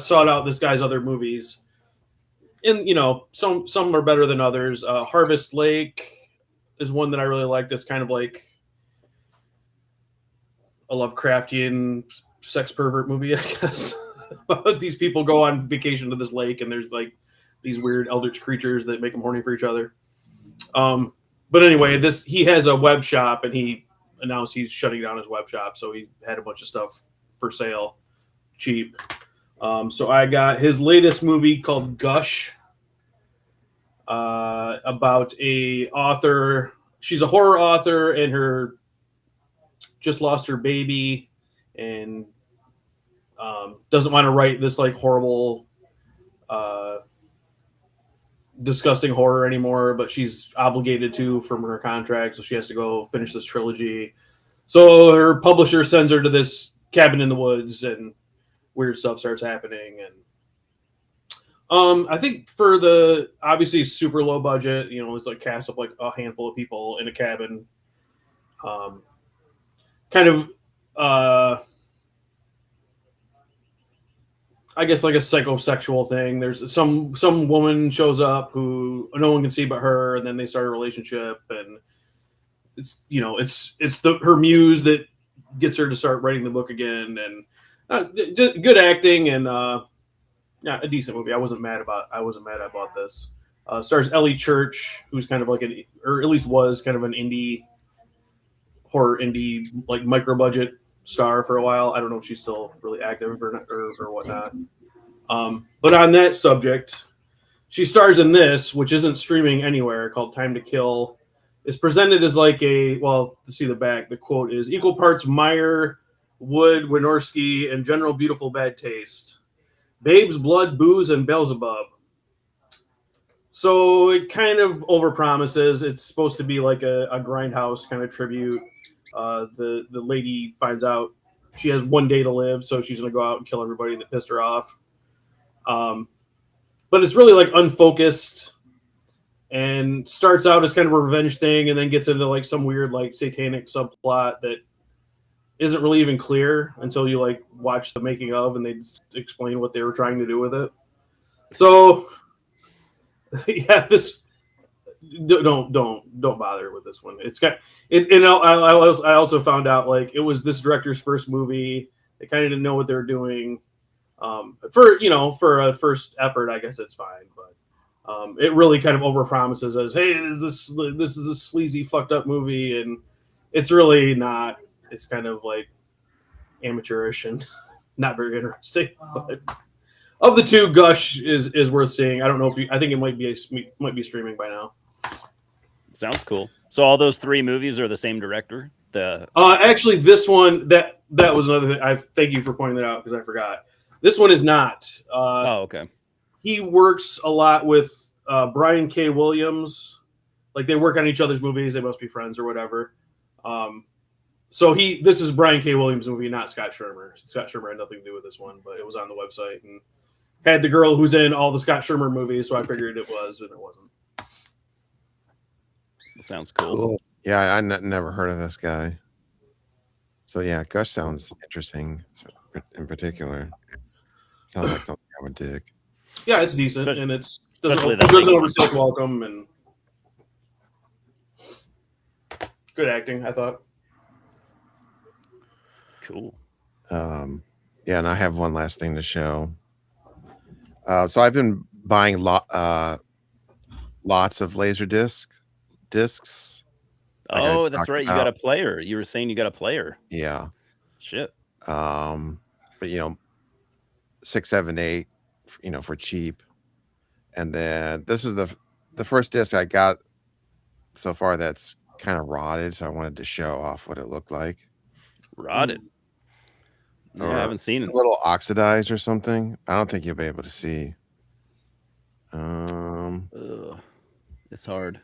sought out this guy's other movies, and some are better than others. Harvest Lake, is one that I really like. That's kind of like a Lovecraftian sex pervert movie, I guess. These people go on vacation to this lake, and there's like these weird eldritch creatures that make them horny for each other. But anyway, he has a web shop, and he announced he's shutting down his web shop. So he had a bunch of stuff for sale, cheap. So I got his latest movie called Gush, about a author. She's a horror author, and her just lost her baby, and doesn't want to write this like horrible, disgusting horror anymore, but she's obligated to from her contract, so she has to go finish this trilogy. So her publisher sends her to this cabin in the woods, and weird stuff starts happening. And I think for the obviously super low budget, it's like cast up like a handful of people in a cabin. Kind of, I guess like a psychosexual thing. There's some woman shows up who no one can see but her, and then they start a relationship, and it's her muse that gets her to start writing the book again, and good acting, and yeah, a decent movie. I wasn't mad I bought this. Stars Ellie Church, who's kind of like or at least was kind of an horror indie like micro budget star for a while. I don't know if she's still really active or whatnot. But on that subject, she stars in this, which isn't streaming anywhere, called Time to Kill. It's presented as like to see the back, the quote is equal parts Meyer, Wood, Wynorski, and general beautiful bad taste. Babes, blood, booze, and Beelzebub. So it kind of overpromises. It's supposed to be like a grindhouse kind of tribute. The lady finds out she has one day to live, so she's going to go out and kill everybody that pissed her off. But it's really like unfocused, and starts out as kind of a revenge thing, and then gets into like some weird like satanic subplot that isn't really even clear until you like watch the making of, and they explain what they were trying to do with it. So yeah, this don't bother with this one. It's got it, and I also found out like it was this director's first movie. They kind of didn't know what they were doing. For a first effort, I guess it's fine, but it really kind of overpromises as, hey, this is a sleazy, fucked up movie, and it's really not. It's kind of like amateurish and not very interesting. But of the two, Gush is worth seeing. I don't know I think it might be streaming by now. Sounds cool. So all those three movies are the same director? Actually, this one that was another thing. I thank you for pointing that out because I forgot. This one is not. Okay. He works a lot with Brian K. Williams. Like they work on each other's movies. They must be friends or whatever. So this is Brian K. Williams' movie, not Scott Shermer. Scott Shermer had nothing to do with this one, but it was on the website and had the girl who's in all the Scott Shermer movies, so I figured it was, and it wasn't. Sounds cool. Yeah, I never heard of this guy. So yeah, Gush sounds interesting in particular. Sounds like something I would dig. Yeah, it's decent, and it doesn't overstay its welcome, and good acting, I thought. Cool. Yeah, and I have one last thing to show. So I've been buying lots of laser discs. Oh, that's right. You got a player. You were saying you got a player. Yeah. Shit. But 6, 7, 8, for cheap. And then this is the first disc I got so far that's kind of rotted, so I wanted to show off what it looked like. Rotted. Yeah, I haven't seen it. A little oxidized or something. I don't think you'll be able to see. It's hard.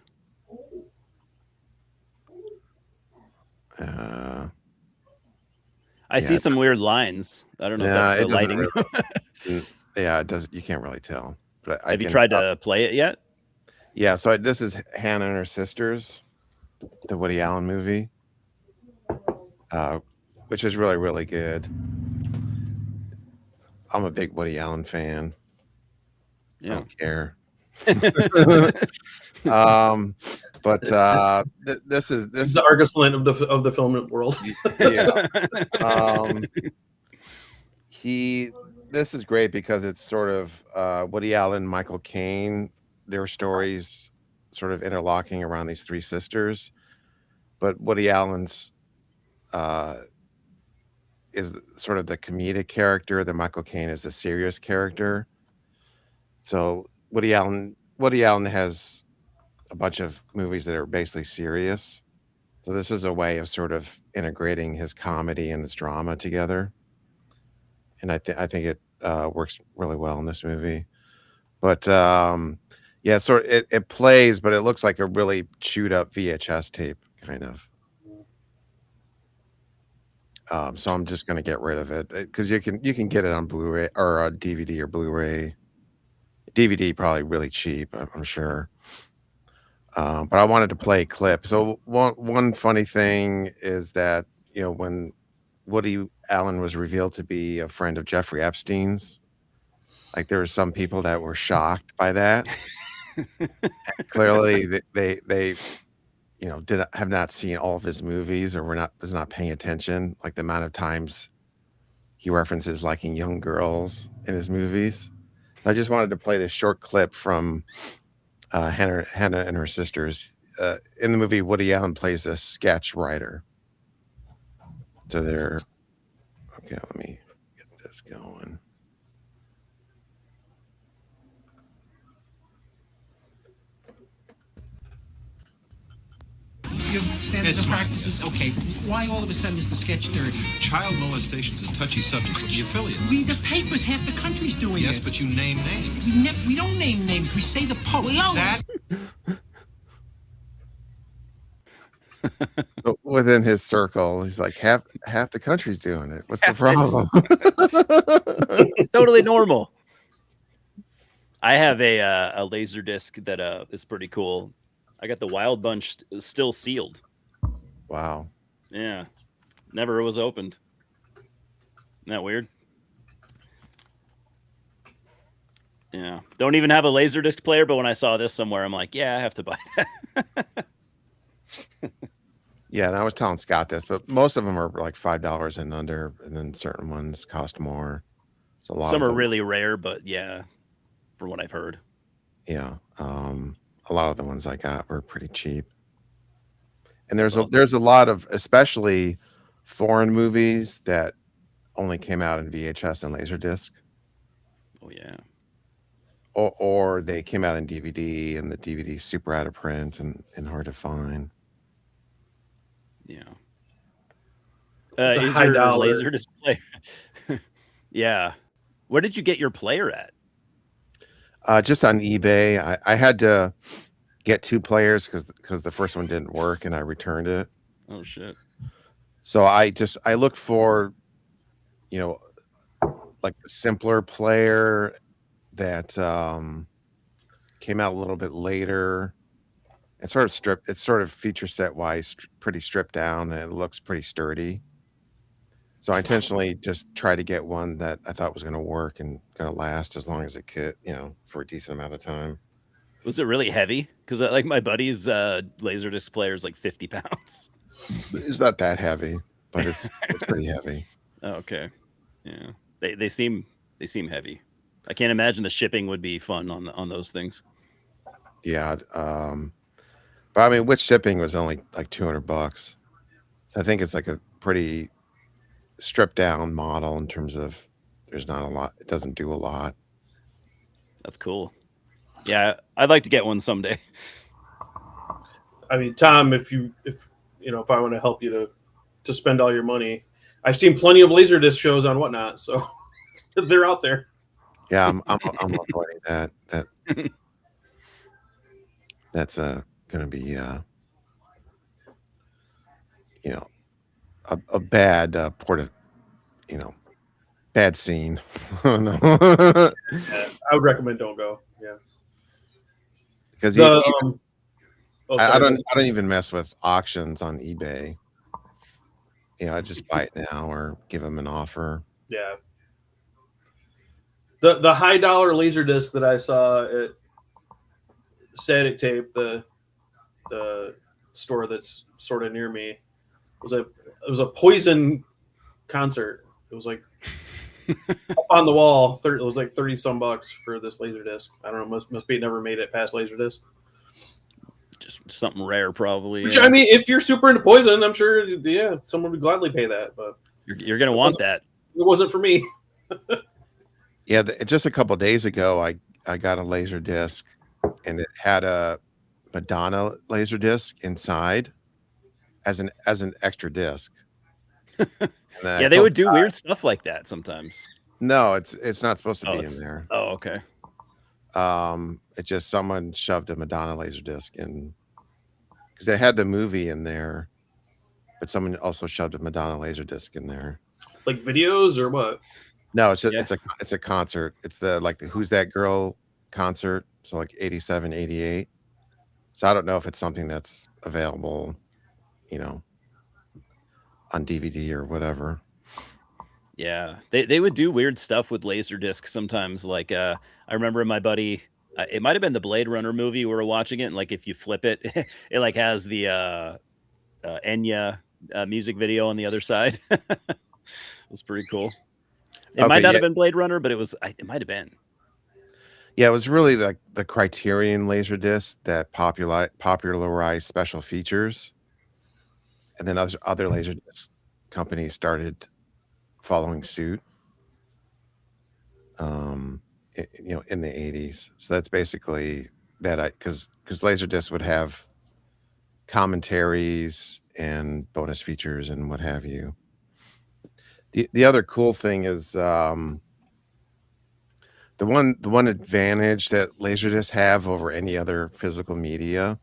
I see some weird lines. I don't know if that's the lighting. Yeah, it does. You can't really tell. But have you tried to play it yet? Yeah. So this is Hannah and Her Sisters, the Woody Allen movie, which is really, really good. I'm a big Woody Allen fan. Yeah. I don't care. But this is the Argus Lint of the film world. Yeah. This is great because it's sort of Woody Allen, Michael Caine, their stories sort of interlocking around these three sisters. But Woody Allen's is sort of the comedic character. The Michael Caine is the serious character. So Woody Allen has a bunch of movies that are basically serious. So this is a way of sort of integrating his comedy and his drama together. And I think it works really well in this movie. But yeah, it plays, but it looks like a really chewed up VHS tape, kind of. So I'm just gonna get rid of it because you can get it on Blu-ray or DVD or Blu-ray. DVD probably really cheap, I'm sure. But I wanted to play a clip. So one funny thing is that when Woody Allen was revealed to be a friend of Jeffrey Epstein's, like there were some people that were shocked by that. Clearly, they have not seen all of his movies or was not paying attention. Like the amount of times he references liking young girls in his movies. I just wanted to play this short clip from Hannah and her sisters. In the movie, Woody Allen plays a sketch writer. So they're okay. Let me get this going. Your standards and practices. Okay, why all of a sudden is the sketch dirty? Child molestation is a touchy subject with the affiliates. Read the papers. Half the country's doing Yes, it. but you name names. We don't name names. We say the post. Within his circle, he's like half the country's doing it. What's the problem? Totally normal. I have a laser disc that is pretty cool. I got the Wild Bunch still sealed. Wow. Yeah. Never was opened. Isn't that weird? Yeah. Don't even have a laser disc player, but when I saw this somewhere, I'm like, yeah, I have to buy that. Yeah, and I was telling Scott this, but most of them are like $5 and under, and then certain ones cost more. So a lot Some of are them, really rare, but yeah, from what I've heard. yeah. A lot of the ones I got were pretty cheap. And there's That's awesome. there's a lot of, especially foreign movies that only came out in VHS and Laserdisc, Oh yeah. or they came out in DVD, and the DVD's super out of print and hard to find. Yeah. The Is high your dollar. laser display? Yeah. Where did you get your player at? Just on eBay. I had to get two players because the first one didn't work, and I returned it. Oh shit. So I looked for, like the simpler player that came out a little bit later. It's sort of feature set wise pretty stripped down, and it looks pretty sturdy. So I intentionally just tried to get one that I thought was going to work and going to last as long as it could, for a decent amount of time. Was it really heavy? Because like my buddy's laser disc player is like 50 pounds. It's not that heavy, but it's pretty heavy. Oh, okay. Yeah. They seem heavy. I can't imagine the shipping would be fun on those things. Yeah. But I mean, with shipping was only like $200. So I think it's like a pretty stripped down model in terms of there's not a lot. It doesn't do a lot. That's cool. Yeah, I'd like to get one someday. I mean, Tom, if I want to help you to spend all your money, I've seen plenty of Laserdisc shows on whatnot, so they're out there. Yeah, I'm avoiding that. That's going to be a bad bad scene. No. I would recommend don't go. Yeah, Because I don't even mess with auctions on eBay. I just buy it now or give them an offer. Yeah. The high dollar Laserdisc that I saw at Static Tape, store that's sort of near me. It was a Poison concert. It was like up on the wall. It was like 30 some bucks for this Laserdisc. I don't know. Must be it never made it past Laserdisc. Just something rare, probably. Which, I mean, if you're super into Poison, I'm sure, yeah, someone would gladly pay that. But you're gonna want that. It wasn't for me. Yeah, just a couple days ago, I got a Laserdisc, and it had a Madonna Laserdisc inside as an extra disc. Yeah, they would do weird stuff like that sometimes. No, it's not supposed to be in there. Oh, okay. It's just someone shoved a Madonna Laserdisc in because they had the movie in there, but someone also shoved a Madonna Laserdisc in there. Like videos or what? No, it's a concert. It's the Who's That Girl concert. So like 87, 88. So I don't know if it's something that's available, on DVD or whatever. Yeah, they would do weird stuff with Laserdisc sometimes. Like I remember my buddy, it might have been the Blade Runner movie. We were watching it, and like if you flip it, it like has the Enya music video on the other side. It was pretty cool. It might not have been Blade Runner, but it might have been. Yeah, it was really like the Criterion Laserdisc that popularized special features, and then other Laserdisc companies started following suit. In the 80s. So that's basically that. Because Laserdisc would have commentaries and bonus features and what have you. The other cool thing is the one advantage that Laserdisc have over any other physical media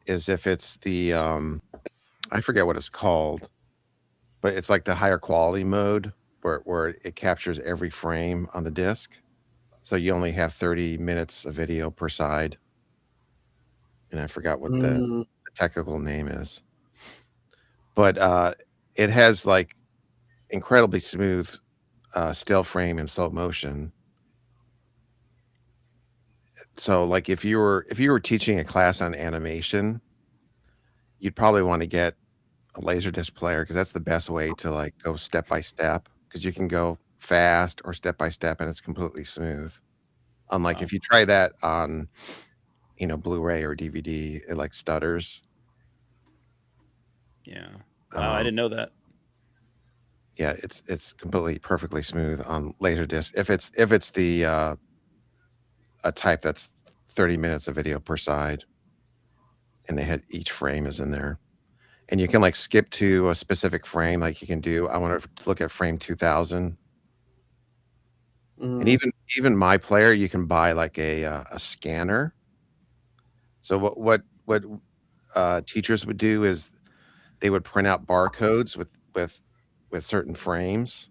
is if it's the I forget what it's called, but it's like the higher quality mode where it captures every frame on the disc. So you only have 30 minutes of video per side. And I forgot what the technical name is. But it has like incredibly smooth still frame and slow motion. So like if you were teaching a class on animation, you'd probably want to get a Laserdisc player because that's the best way to like go step by step, because you can go fast or step by step and it's completely smooth. Unlike if you try that on Blu-ray or DVD, it like stutters. Yeah. Wow, I didn't know that. Yeah, it's completely perfectly smooth on Laserdisc. If it's the a type that's 30 minutes of video per side, and they had each frame is in there. And you can like skip to a specific frame, like you can do. I want to look at frame 2000, and even my player, you can buy like a scanner. So what teachers would do is they would print out barcodes with certain frames.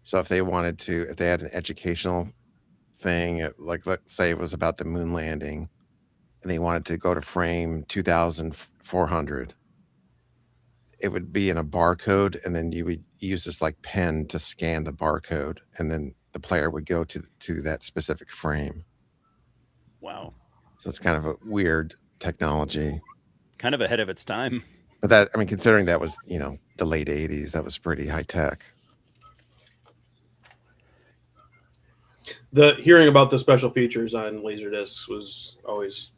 So if they had an educational thing, like let's say it was about the moon landing, and they wanted to go to frame 2400. It would be in a barcode, and then you would use this like pen to scan the barcode, and then the player would go to that specific frame. Wow. So it's kind of a weird technology. Kind of ahead of its time. But that, I mean, considering that was, the late 80s, that was pretty high tech. The hearing about the special features on Laserdiscs was always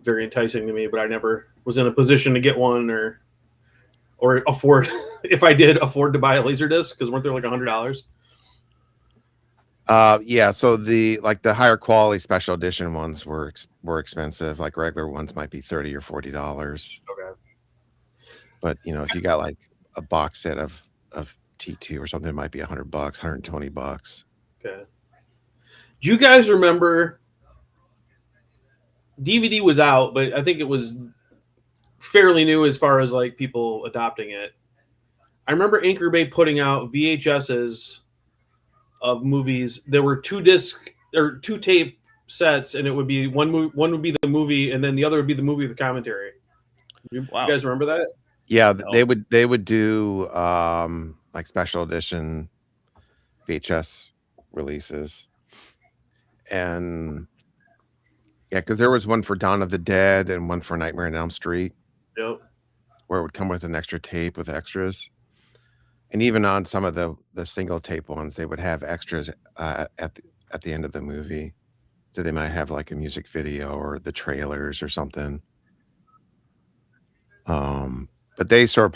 very enticing to me, but I never was in a position to get one or afford if I did afford to buy a Laserdisc, because weren't there like $100? Yeah, so the higher quality special edition ones were expensive. Like regular ones might be $30 or $40. Okay. But if you got like a box set of T2 or something, it might be $100, $120. Okay. Do you guys remember DVD was out, but I think it was fairly new as far as like people adopting it. I remember Anchor Bay putting out VHSs of movies. There were 2 disc or 2 tape sets, and it would be one would be the movie, and then the other would be the movie with the commentary. Wow. You guys remember that? Yeah, they would do like special edition VHS releases, and Yeah, because there was one for Dawn of the Dead and one for Nightmare on Elm Street Yep. where it would come with an extra tape with extras. And even on some of the single tape ones, they would have extras at the end of the movie. So they might have like a music video or the trailers or something. But they sort of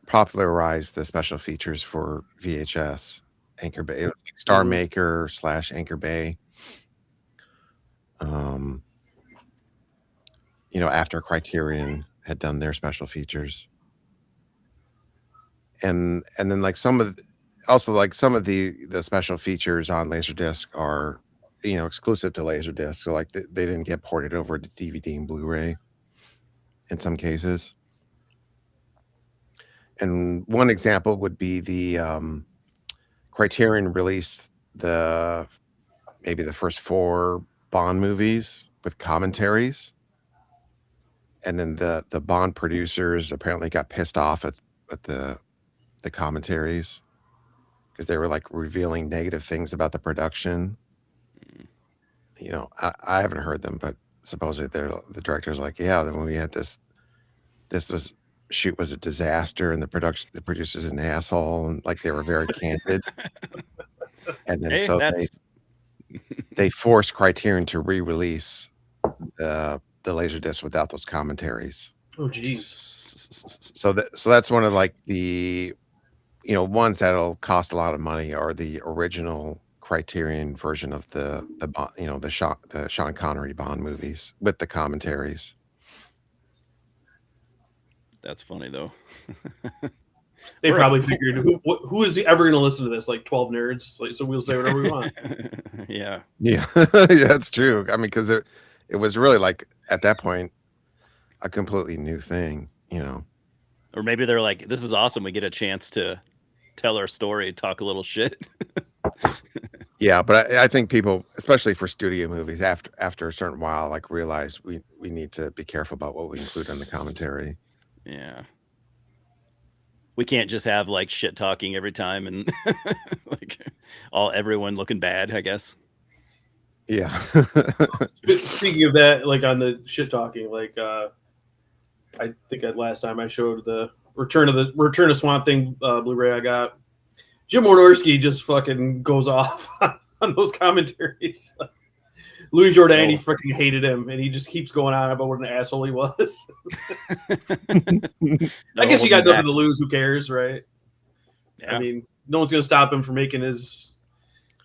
popularized the special features for VHS. Anchor Bay, it was like Star Maker / Anchor Bay. After Criterion had done their special features. And then like some of the special features on Laserdisc are exclusive to Laserdisc, so like they didn't get ported over to DVD and Blu-ray in some cases. And one example would be the Criterion released maybe the first 4 Bond movies with commentaries, and then the Bond producers apparently got pissed off at the commentaries because they were like revealing negative things about the production. I haven't heard them, but supposedly the director's like, yeah, then when we had this shoot was a disaster, and the producer's an asshole, and like they were very candid. And then they forced Criterion to re-release the Laserdisc without those commentaries. Oh, jeez. So that's one of like the ones that'll cost a lot of money are the original Criterion version of the Sean Connery Bond movies with the commentaries. That's funny though. They probably figured who is ever going to listen to this? Like 12 nerds. Like, so we'll say whatever we want. Yeah. Yeah, that's true. I mean, because it was really like at that point a completely new thing, Or maybe they're like, this is awesome. We get a chance to tell our story, talk a little shit. Yeah, but I think people, especially for studio movies, after a certain while, like realize we need to be careful about what we include on the commentary. Yeah. We can't just have like shit talking every time and like everyone looking bad, I guess. Yeah. Speaking of that, like on the shit talking, like I think last time I showed the Return of Swamp Thing Blu-ray I got, Jim Wynorski just fucking goes off on those commentaries. Louis Jourdan, he freaking hated him, and he just keeps going on about what an asshole he was. I guess he got nothing to lose. Who cares, right? Yeah. I mean, no one's going to stop him from making his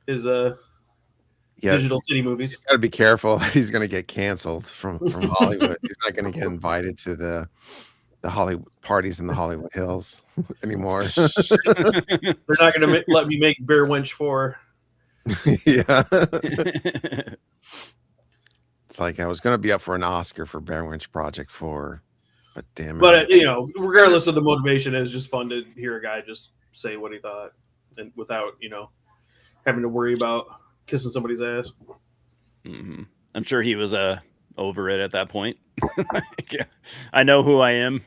digital city movies. He's got to be careful. He's going to get canceled from Hollywood. He's not going to get invited to the Hollywood parties in the Hollywood Hills anymore. They're not going to let me make Bear Wench 4. Yeah. It's like I was going to be up for an Oscar for Bear Wench Project 4, but damn it. But regardless of the motivation, it was just fun to hear a guy just say what he thought, and without having to worry about kissing somebody's ass. Mm-hmm. I'm sure he was over it at that point. I know who I am,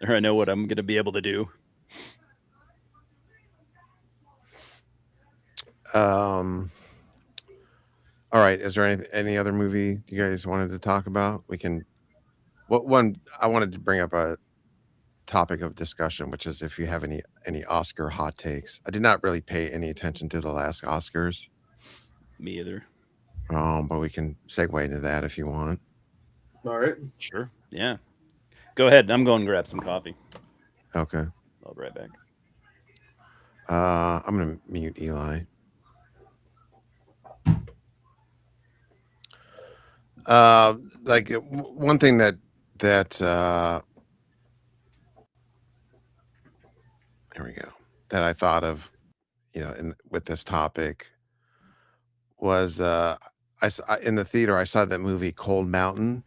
or I know what I'm going to be able to do. All right. Is there any other movie you guys wanted to talk about? I wanted to bring up a topic of discussion, which is if you have any Oscar hot takes. I did not really pay any attention to the last Oscars. Me either. But we can segue into that if you want. All right. Sure. Yeah. Go ahead. I'm going to grab some coffee. Okay. I'll be right back. I'm going to mute Eli. Like one thing that there we go, that I thought of, with this topic was in the theater I saw that movie Cold Mountain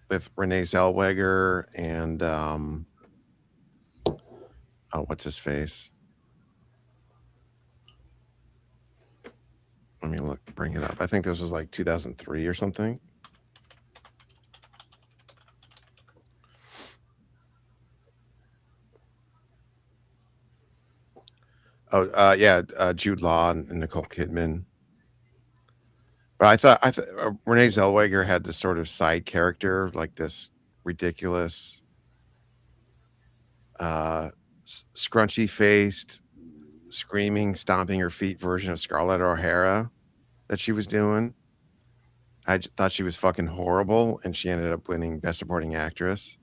with Renee Zellweger and what's his face? Let me bring it up. I think this was like 2003 or something. Oh, yeah, Jude Law and Nicole Kidman. But I thought Renee Zellweger had this sort of side character, like this ridiculous, scrunchy faced, screaming, stomping her feet version of Scarlett O'Hara that she was doing. I thought she was fucking horrible, and she ended up winning Best Supporting Actress.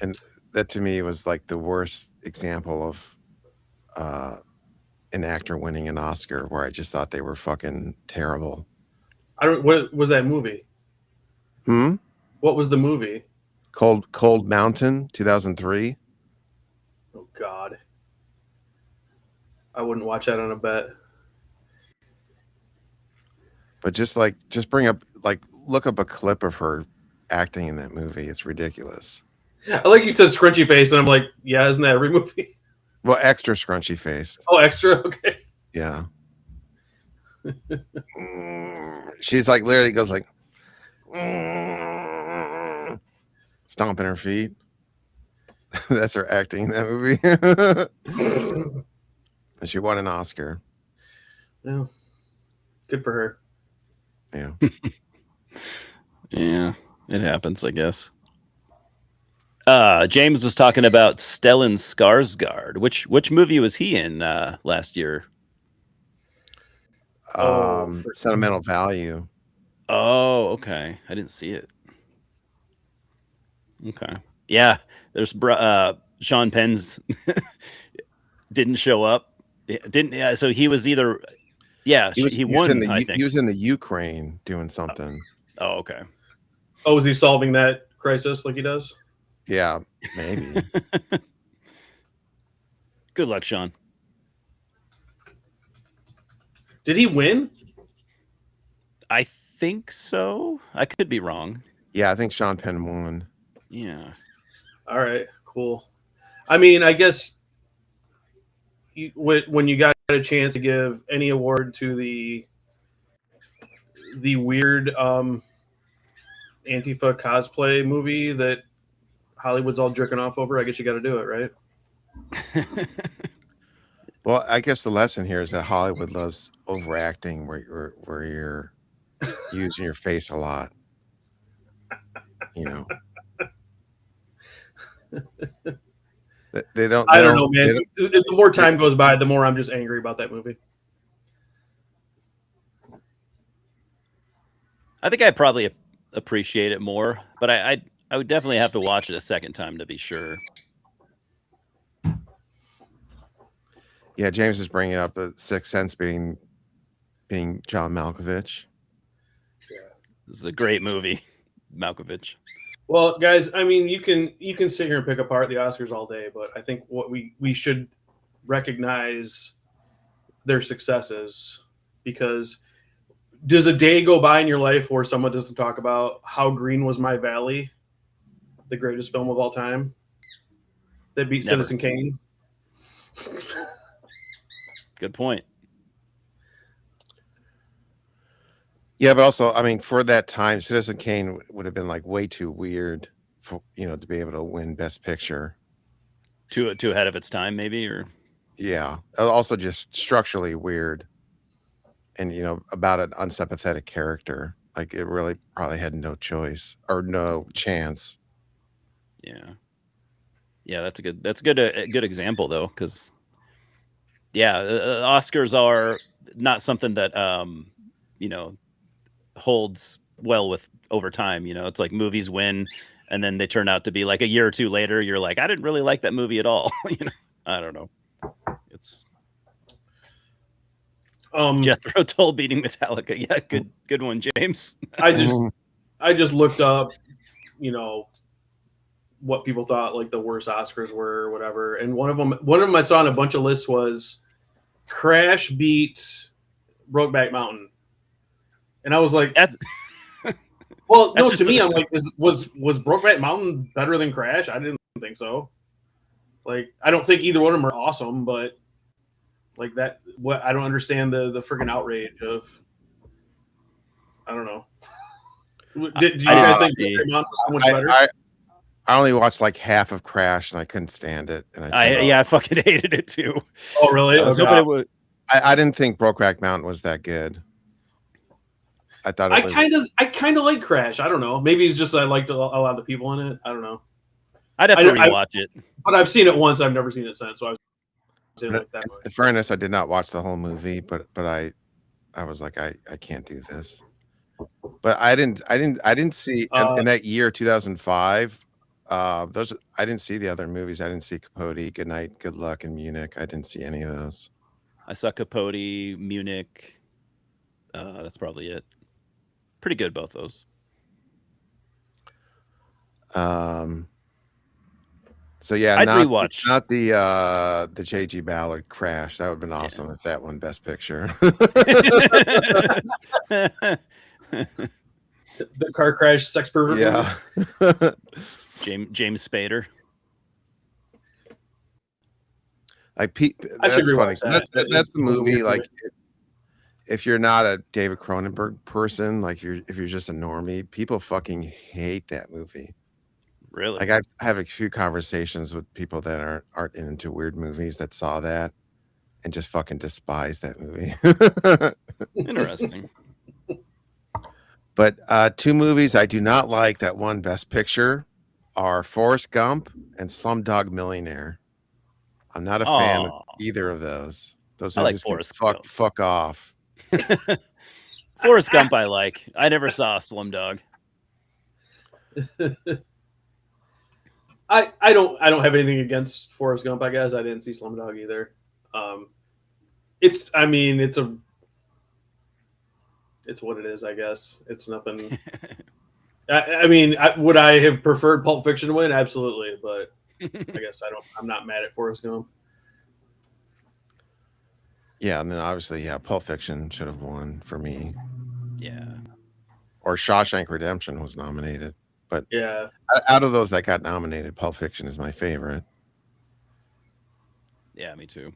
And that to me was like the worst example of an actor winning an Oscar, where I just thought they were fucking terrible. What was that movie? What was the movie? Cold Mountain, 2003. Oh God, I wouldn't watch that on a bet. But just bring up, look up a clip of her acting in that movie. It's ridiculous. I like you said scrunchy face, and I'm like, yeah, isn't that every movie? Well, extra scrunchy faced. Oh, extra? Okay. Yeah. She's like, literally goes like, stomping her feet. That's her acting in that movie. And she won an Oscar. Yeah. Good for her. Yeah. Yeah, it happens, I guess. James was talking about Stellan Skarsgård. Which movie was he in last year? Sentimental Value. Oh, okay. I didn't see it. Okay. Yeah, there's Sean Penn's didn't show up. Didn't. Yeah, so he was either. Yeah, he won. I think he was in the Ukraine doing something. Oh, okay. Oh, is he solving that crisis like he does? Yeah, maybe. Good luck, Sean. Did he win? I think so. I could be wrong. Yeah, I think Sean Penn won. Yeah. All right, cool. I mean, I guess when you got a chance to give any award to the weird Antifa cosplay movie that Hollywood's all jerking off over, I guess you got to do it, right? Well, I guess the lesson here is that Hollywood loves overacting, where you're using your face a lot. You know, they don't. I don't know, man. The more time goes by, the more I'm just angry about that movie. I think I probably appreciate it more, but I would definitely have to watch it a second time to be sure. Yeah, James is bringing up the Sixth Sense being John Malkovich. Yeah. This is a great movie, Malkovich. Well, guys, I mean, you can sit here and pick apart the Oscars all day, but I think what we should recognize their successes, because does a day go by in your life where someone doesn't talk about How Green Was My Valley, the greatest film of all time, that beat Never. Citizen Kane? Good point. Yeah, but also, I mean, for that time, Citizen Kane would have been like way too weird for, to be able to win Best Picture. Too ahead of its time, maybe, or yeah, also just structurally weird, and about an unsympathetic character. Like it really probably had no choice or no chance. Yeah, that's a good example though, because Oscars are not something that holds well with over time. It's like movies win and then they turn out to be like a year or two later you're like, I didn't really like that movie at all. I don't know. It's Jethro Tull beating Metallica. Yeah, good one, James. I just looked up what people thought like the worst Oscars were or whatever, and one of them I saw on a bunch of lists was Crash beat Brokeback Mountain. And I was like, well, no, to me, I'm like, was Brokeback Mountain better than Crash? I didn't think so. Like, I don't think either one of them are awesome, but like that, I don't understand the freaking outrage of, I don't know. Did you guys think Brokeback Mountain was so much better? I only watched like half of Crash and I couldn't stand it. And I fucking hated it too. Oh, really? I was hoping it would. I didn't think Brokeback Mountain was that good. I thought it was. I kind of like Crash. I don't know. Maybe it's just I liked a lot of the people in it. I don't know. I'd have to rewatch it. But I've seen it once. I've never seen it since. So I was saying like that much. In fairness, I did not watch the whole movie, but I was like, I can't do this. But I didn't see in that year 2005. Those I didn't see the other movies. I didn't see Capote, Good Night, Good Luck, and Munich. I didn't see any of those. I saw Capote, Munich. That's probably it. Pretty good, both those. So yeah, I'd not rewatch. not the J.G. Ballard Crash. That would have been awesome if that won Best Picture. The car crash, sex pervert. Yeah. James Spader. Like I should that's funny. rewatch that. That's the movie. Like, if you're not a David Cronenberg person, like if you're just a normie, people fucking hate that movie. Really? Like I have a few conversations with people that aren't into weird movies that saw that and just fucking despise that movie. Interesting. But two movies I do not like that won Best Picture are Forrest Gump and Slumdog Millionaire. I'm not a fan of either of those. Those I like movies Forrest can Gump. fuck off. Forrest Gump I like. I never saw Slumdog. I don't have anything against Forrest Gump. I guess I didn't see Slumdog either. It's what it is. I guess it's nothing. Would I have preferred Pulp Fiction to win? Absolutely, but I guess I'm not mad at Forrest Gump. Yeah, and then obviously, Pulp Fiction should have won for me. Yeah. Or Shawshank Redemption was nominated. But yeah, out of those that got nominated, Pulp Fiction is my favorite. Yeah, me too.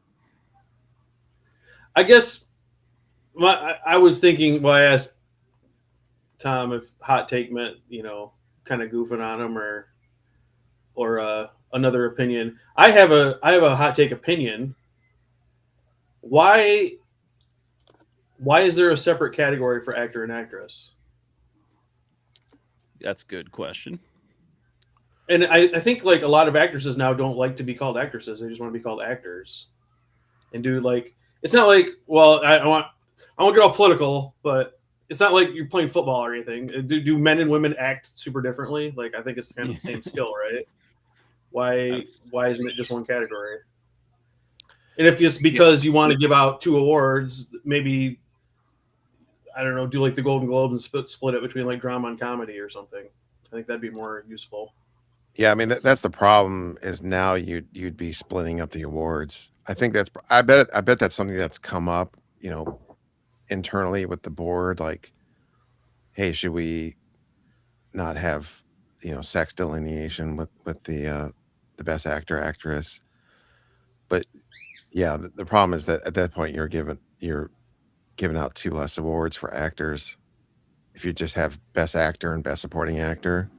I guess I was thinking. Well, I asked Tom if hot take meant kind of goofing on him or another opinion. I have a hot take opinion. Why is there a separate category for actor and actress? That's a good question. And I think like a lot of actresses now don't like to be called actresses. They just want to be called actors. And do it's not like, well, I want to get all political, but it's not like you're playing football or anything. Do men and women act super differently? Like I think it's kind of the same skill, right? Why isn't it just one category? And if it's because you want to give out 2 awards, maybe I don't know, do like the Golden Globe and split it between like drama and comedy or something. I think that'd be more useful. Yeah, I mean that's the problem. Is now you'd be splitting up the awards. I think I bet that's something that's come up, internally with the board. Like, hey, should we not have sex delineation with the best actor actress? But yeah, the problem is that at that point you're giving out 2 less awards for actors. If you just have best actor and best supporting actor,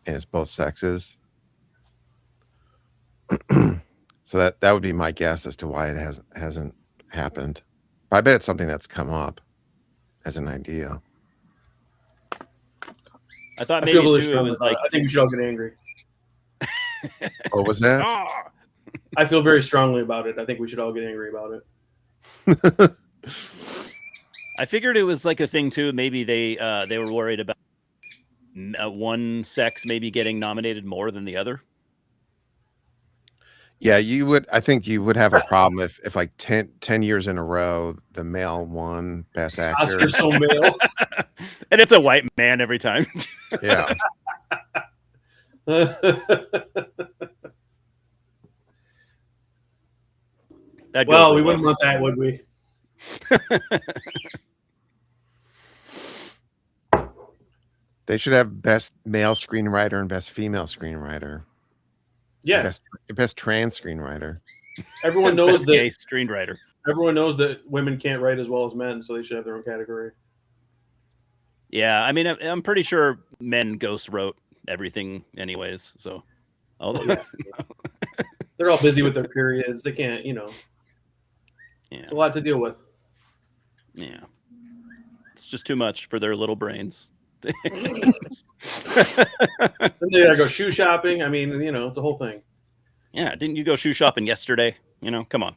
and it's both sexes. So that would be my guess as to why it hasn't happened. But I bet it's something that's come up as an idea. I thought maybe really too it was like I think we should all get angry. What was that? I feel very strongly about it. I think we should all get angry about it. I figured it was like a thing too. Maybe they were worried about one sex maybe getting nominated more than the other. Yeah, I think you would have a problem if like 10 years in a row the male won best actor. Oscar's so male. And it's a white man every time. Yeah. Well, we wouldn't want that, would we? They should have best male screenwriter and best female screenwriter. Yeah. Best trans screenwriter. Everyone knows best that gay screenwriter. Everyone knows that women can't write as well as men, so they should have their own category. Yeah, I mean, I'm pretty sure men ghost wrote everything anyways. So, they're all busy with their periods. They can't, Yeah. It's a lot to deal with. Yeah. It's just too much for their little brains. Then they gotta go shoe shopping. I mean, it's a whole thing. Yeah, didn't you go shoe shopping yesterday? Come on.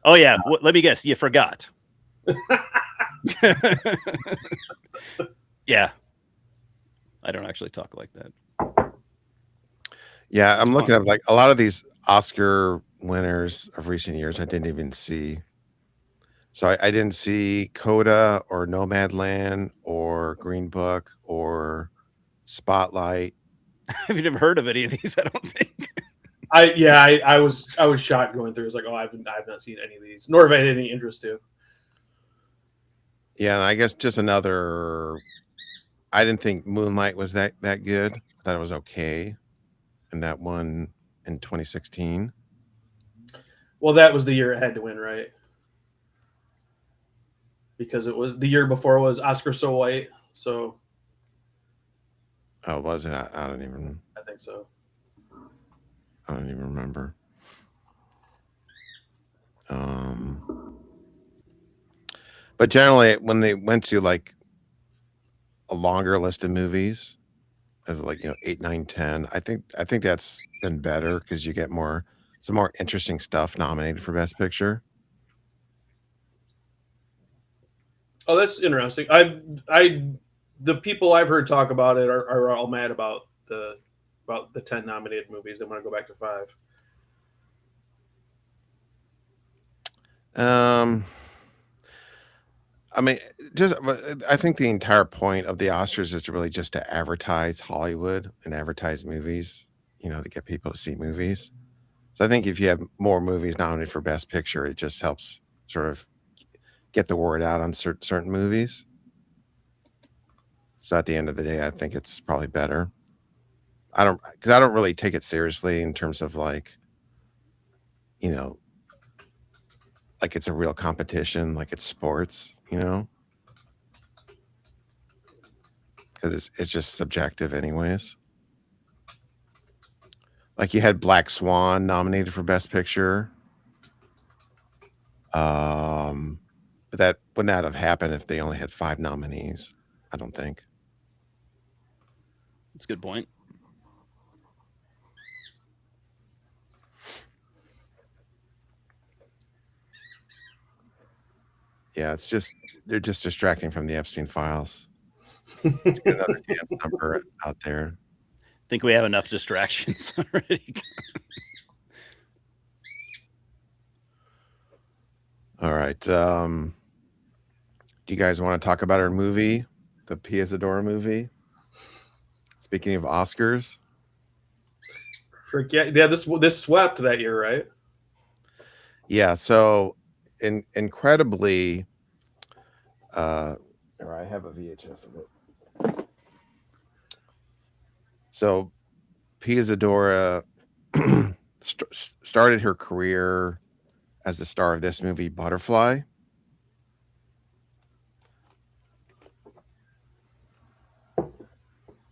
Oh yeah, let me guess, you forgot. Yeah. I don't actually talk like that. Yeah, It's I'm looking fun. at like a lot of these Oscar winners of recent years I didn't even see. So I didn't see Coda or Nomadland or Green Book or Spotlight. I've never heard of any of these, I don't think. I was shocked going through. It's like, oh, I've not seen any of these, nor have I had any interest to. Yeah, and I guess just another. I didn't think Moonlight was that good. I thought it was okay, and that won in 2016. Well, that was the year it had to win, right? Because it was the year before was Oscar So White. So Oh, was it? I don't even. I think so. I don't even remember. But generally, when they went to like a longer list of movies, of like 8, 9, 10, I think that's been better because you get some more interesting stuff nominated for Best Picture. Oh, that's interesting. The people I've heard talk about it are all mad about the 10 nominated movies. They want to go back to 5. I mean, I think the entire point of the Oscars is really just to advertise Hollywood and advertise movies, to get people to see movies. So I think if you have more movies nominated for Best Picture, it just helps sort of get the word out on certain movies. So at the end of the day, I think it's probably better. Because I don't really take it seriously in terms of like it's a real competition, like it's sports, because it's just subjective anyways. Like you had Black Swan nominated for Best Picture. But that would not have happened if they only had 5 nominees, I don't think. That's a good point. Yeah, they're just distracting from the Epstein files. Let's get another dance number out there. Think we have enough distractions already. All right. Do you guys want to talk about our movie, the Pia Zadora movie? Speaking of Oscars. Yeah, this swept that year, right? Yeah, so incredibly, or I have a VHS of it. So Pia Zadora started her career as the star of this movie, Butterfly.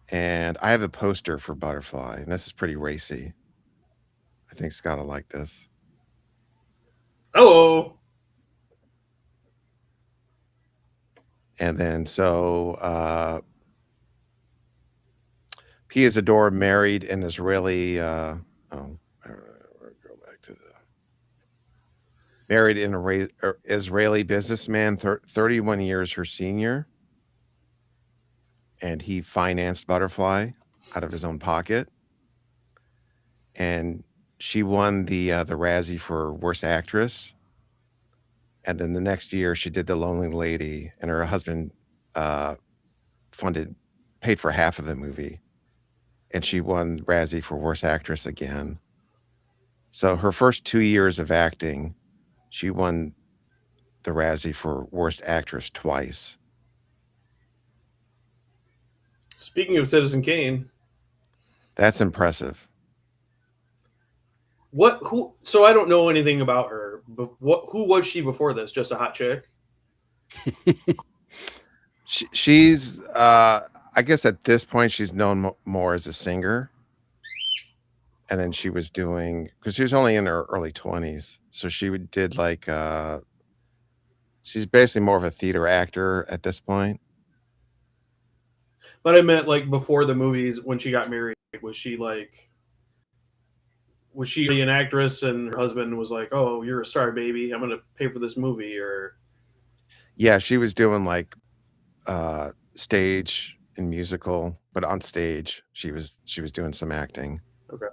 And I have the poster for Butterfly, and this is pretty racy. I think Scott will like this. Hello. And then Pia Zadora married an Israeli. Married an Israeli businessman, 31 years her senior, and he financed Butterfly out of his own pocket. And she won the Razzie for Worst Actress. And then the next year, she did The Lonely Lady, and her husband paid for half of the movie, and she won Razzie for Worst Actress again. So her first 2 years of acting, she won the Razzie for Worst Actress twice. Speaking of Citizen Kane, That's impressive. So I don't know anything about her. But who was she before this? Just a hot chick? She's I guess at this point she's known more as a singer. and then she was doing, because she was only in her early 20s, so did like she's basically more of a theater actor at this point. But I meant like before the movies when she got married, was she an actress and her husband was like, "Oh, you're a star, baby. I'm gonna pay for this movie," or Yeah, she was doing like stage and musical, but on stage she was doing some acting. okay.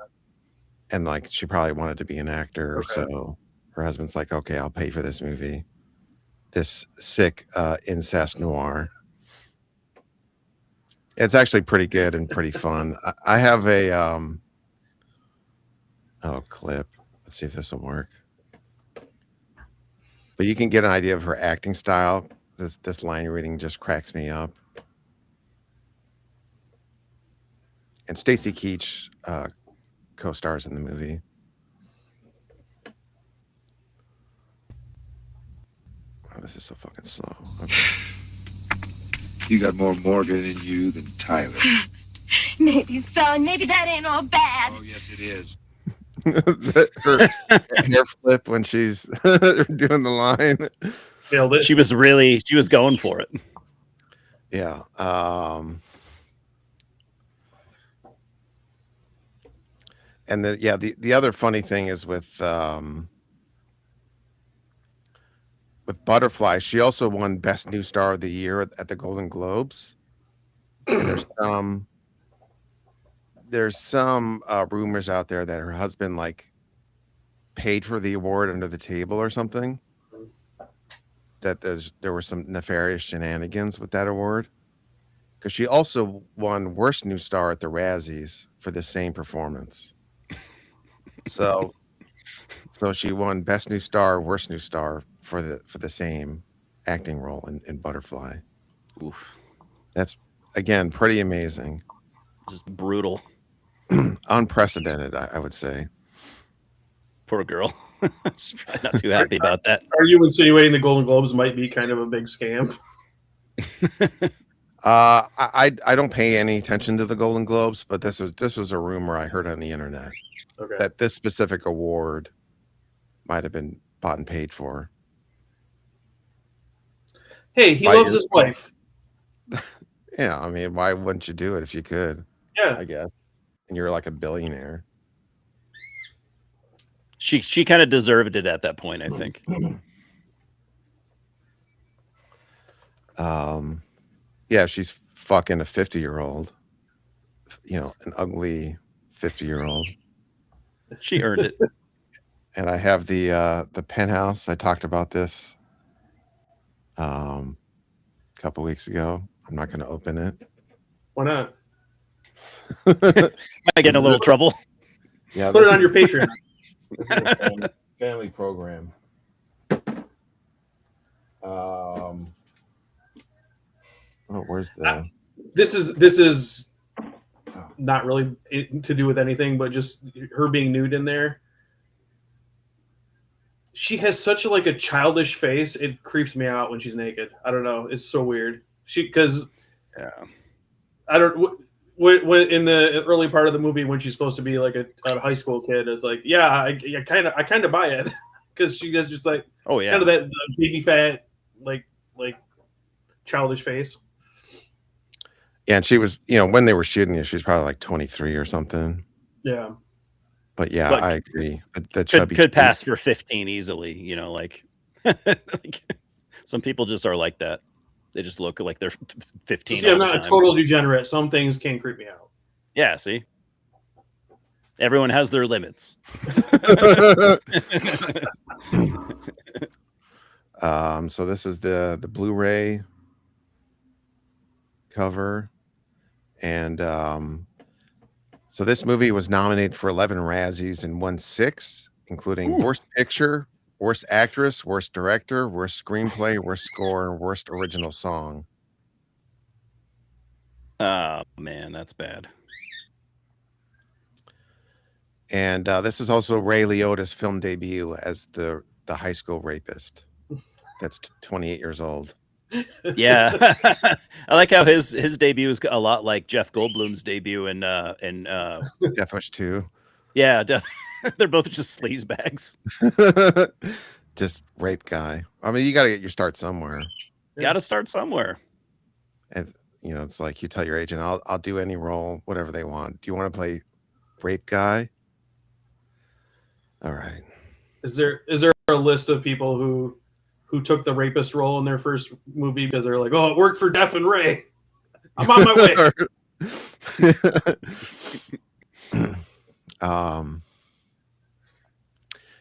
And like she probably wanted to be an actor, Okay. so her husband's like, okay, I'll pay for this movie, this sick incest noir. It's actually pretty good and pretty fun. I have a clip. Let's see if this will work. But you can get an idea of her acting style. This line reading just cracks me up. And Stacy Keach co-stars in the movie. Oh, this is so fucking slow. Okay. You got more Morgan in you than Tyler. Maybe so, and maybe that ain't all bad. Oh, yes, it is. Her hair flip when she's doing the line. Nailed it. She was going for it. Yeah. And the other funny thing is with Butterfly, she also won Best New Star of the Year at the Golden Globes. And there's some rumors out there that her husband like paid for the award under the table or something. That there were some nefarious shenanigans with that award, because she also won Worst New Star at the Razzies for the same performance. So she won Best New Star, Worst New Star for the same acting role in Butterfly. Oof. That's again pretty amazing. Just brutal. Unprecedented, I would say. Poor girl. She's probably not too happy about that. Are you insinuating the Golden Globes might be kind of a big scam? I don't pay any attention to the Golden Globes, but this was a rumor I heard on the internet. Okay. That this specific award might have been bought and paid for. Hey, he loves his wife. Yeah, I mean, why wouldn't you do it if you could? Yeah. I guess. And you're like a billionaire. She kind of deserved it at that point, I think. Yeah, she's fucking a 50-year-old. An ugly 50-year-old. She earned it. And I have the penthouse. I talked about this a couple weeks ago. I'm not going to open it. Why not? Might get in a little trouble. Yeah, Put it on your Patreon. This is a family program. Where's the? This is not really to do with anything, but just her being nude in there. She has such a childish face. It creeps me out when she's naked. I don't know. It's so weird. Because I don't. When in the early part of the movie when she's supposed to be like a high school kid, it's like, yeah, I kind of buy it, because she does just like, oh yeah, kind of that baby fat like childish face. Yeah, and she was, when they were shooting it, she was probably like 23 or something. Yeah. But yeah, I agree. The could pass for 15 easily. Like some people just are like that. They just look like they're 15. See, I'm not a total degenerate. Some things can creep me out. Yeah, see? Everyone has their limits. So this is the Blu-ray cover. And so this movie was nominated for 11 Razzies and won 6, including Worst Picture, Worst Actress, Worst Director, Worst Screenplay, Worst Score, and Worst Original Song. Oh, man, that's bad. And this is also Ray Liotta's film debut as the high school rapist. That's 28 years old. Yeah. I like how his debut is a lot like Jeff Goldblum's debut in Death Wish 2. Yeah, they're both just sleaze bags. Just rape guy. I mean, you got to get your start somewhere. Got to start somewhere. And it's like you tell your agent, I'll do any role, whatever they want. Do you want to play rape guy? All right. Is there a list of people who took the rapist role in their first movie because they're like, oh, it worked for Def and Ray. I'm on my way.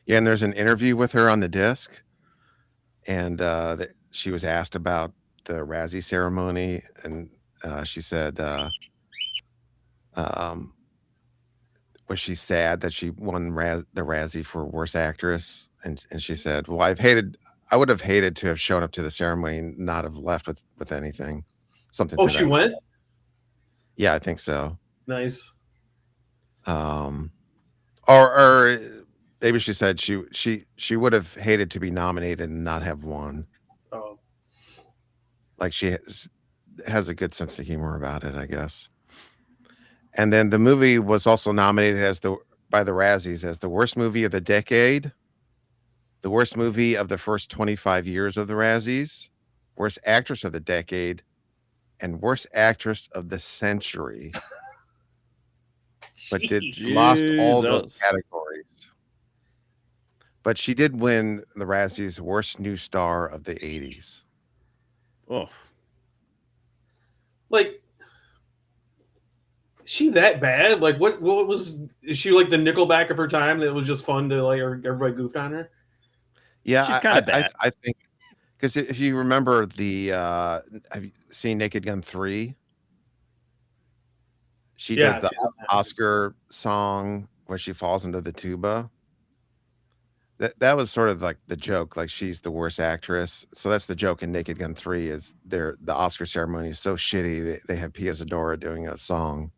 Yeah, and there's an interview with her on the disc, and she was asked about the Razzie ceremony, and she said, was she sad that she won the Razzie for Worst Actress? And she said, well, I would have hated to have shown up to the ceremony and not have left with anything. Something. Oh, she went? Yeah, I think so. Nice. Or maybe she said she would have hated to be nominated and not have won. Oh. Like she has a good sense of humor about it, I guess. And then the movie was also nominated by the Razzies as the worst movie of the decade, the worst movie of the first 25 years of the Razzies, worst actress of the decade, and worst actress of the century. But lost all those categories. But she did win the Razzies worst new star of the 80s. Oh. Like, is she that bad? Like, what is she like the Nickelback of her time that was just fun to like, or everybody goofed on her? Yeah, she's kind of bad. I think, because if you remember have you seen Naked Gun 3? She does the Oscar song where she falls into the tuba. That was sort of like the joke, like she's the worst actress. So that's the joke in Naked Gun 3 is the Oscar ceremony is so shitty they have Pia Zadora doing a song.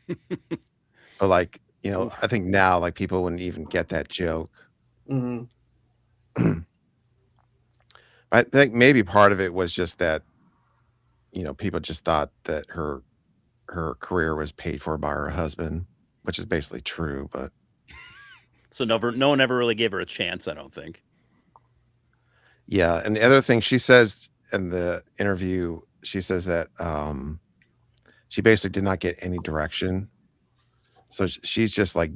But like, I think now like people wouldn't even get that joke. Mm-hmm. I think maybe part of it was just that, people just thought that her career was paid for by her husband, which is basically true, but so no one ever really gave her a chance, I don't think. Yeah, and the other thing she says in the interview, she says that she basically did not get any direction. So she's just like,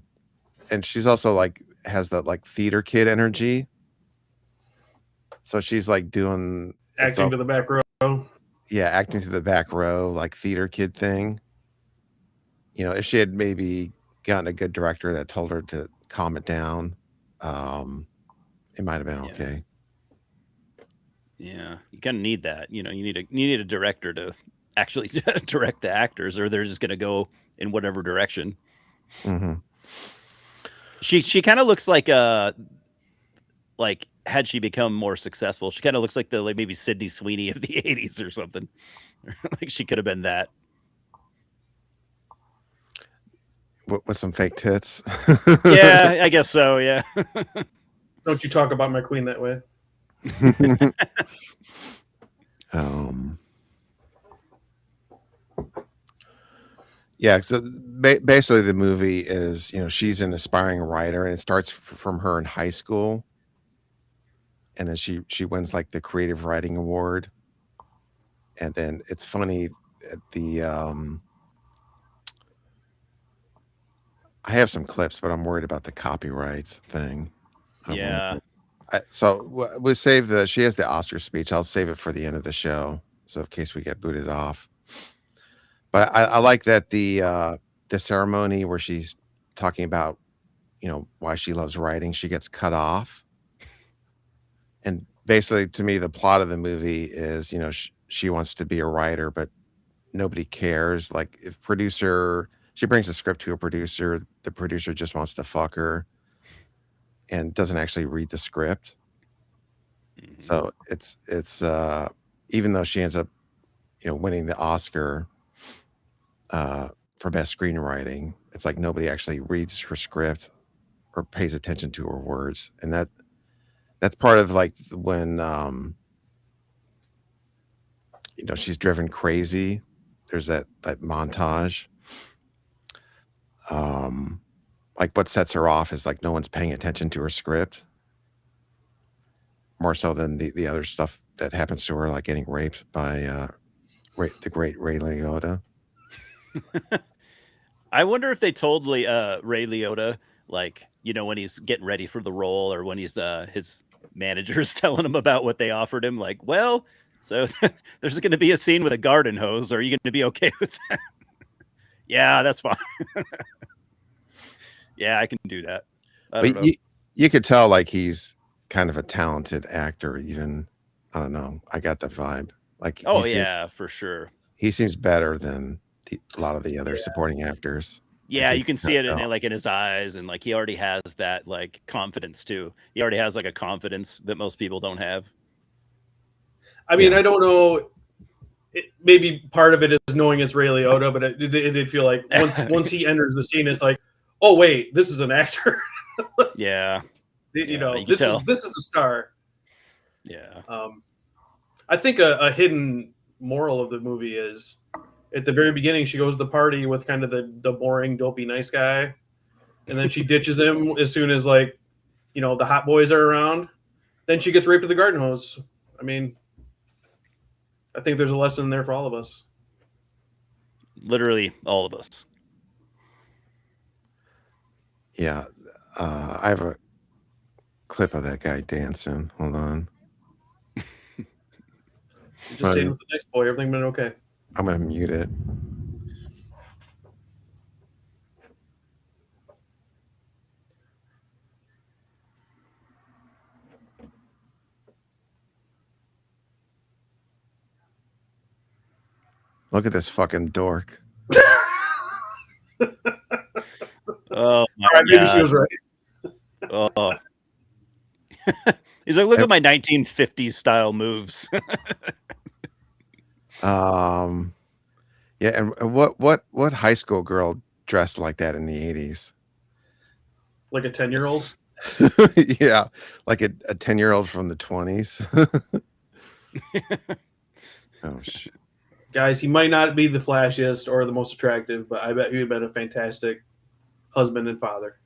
and she's also like has that like theater kid energy. So she's like doing acting to the back row. Yeah, acting to the back row, like theater kid thing. If she had maybe gotten a good director that told her to calm it down, it might have been okay. Yeah, you kind of need that. You need a director to actually direct the actors, or they're just going to go in whatever direction. Mm-hmm. She kind of looks like had she become more successful, she kind of looks like maybe Sydney Sweeney of the 80s or something. Like she could have been that. With some fake tits. Yeah, I guess so. Yeah. Don't you talk about my queen that way. Yeah, so basically the movie is, she's an aspiring writer, and it starts from her in high school, and then she wins like the creative writing award, and then it's funny at the I have some clips, but I'm worried about the copyright thing. Yeah. So we'll save she has the Oscar speech. I'll save it for the end of the show, so in case we get booted off. But I like that the ceremony where she's talking about, why she loves writing, she gets cut off. And basically, to me, the plot of the movie is, she wants to be a writer, but nobody cares. Like if she brings a script to a producer, the producer just wants to fuck her and doesn't actually read the script. Mm-hmm. So it's even though she ends up, winning the Oscar for best screenwriting, it's like nobody actually reads her script or pays attention to her words. And that's part of like when, she's driven crazy. There's that montage. like what sets her off is like no one's paying attention to her script, more so than the other stuff that happens to her, like getting raped by the great Ray Liotta. I wonder if they told Ray Liotta, like, you know, when he's getting ready for the role, or when he's his manager's telling him about what they offered him, like, well, so there's going to be a scene with a garden hose. Are you going to be okay with that? Yeah, that's fine. Yeah, I can do that. I don't know. You could tell like he's kind of a talented actor. Even I don't know. I got the vibe. Like, yeah, for sure. He seems better than a lot of the other supporting actors. Yeah, like, you can see it in his eyes, and like he already has that like confidence too. He already has like a confidence that most people don't have. I mean, I don't know. Maybe part of it is knowing it's Ray Liotta, but it did feel like once he enters the scene, it's like, oh wait, this is an actor. Yeah, you know, this is a star. Yeah. I think a hidden moral of the movie is at the very beginning she goes to the party with kind of the boring, dopey, nice guy, and then she ditches him as soon as like, you know, the hot boys are around. Then she gets raped with the garden hose. I mean, I think there's a lesson there for all of us. Literally all of us. Yeah. I have a clip of that guy dancing. Hold on. Just saying with the next boy, everything been okay. I'm going to mute it. Look at this fucking dork. Oh, my God. Maybe she was right. Oh. He's like, look at my 1950s style moves. Yeah, and what high school girl dressed like that in the 80s? Like a 10-year-old? Yeah, like a 10-year-old from the 20s. Oh shit. Guys, he might not be the flashiest or the most attractive, but I bet he would have been a fantastic husband and father.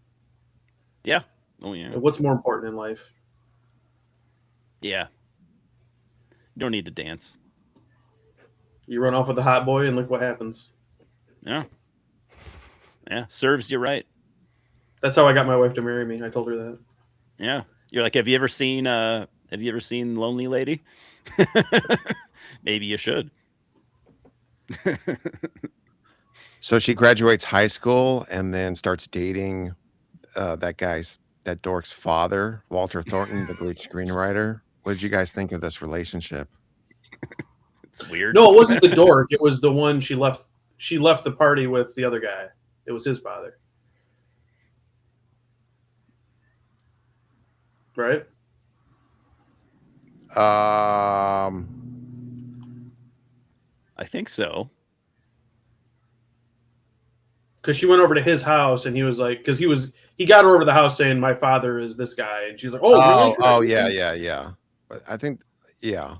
Yeah. Oh yeah. What's more important in life? Yeah. You don't need to dance. You run off with a hot boy and look what happens. Yeah. Yeah. Serves you right. That's how I got my wife to marry me. I told her that. Yeah. You're like, have you ever seen Lonely Lady? Maybe you should. So she graduates high school and then starts dating that dork's father, Walter Thornton, the great screenwriter. What did you guys think of this relationship? It's weird. No, it wasn't the dork. It was the one she left. She left the party with the other guy. It was his father. Right? I think so. Because she went over to his house and he was like, because he got her over the house saying, my father is this guy. And she's like, oh, yeah. But I think, yeah.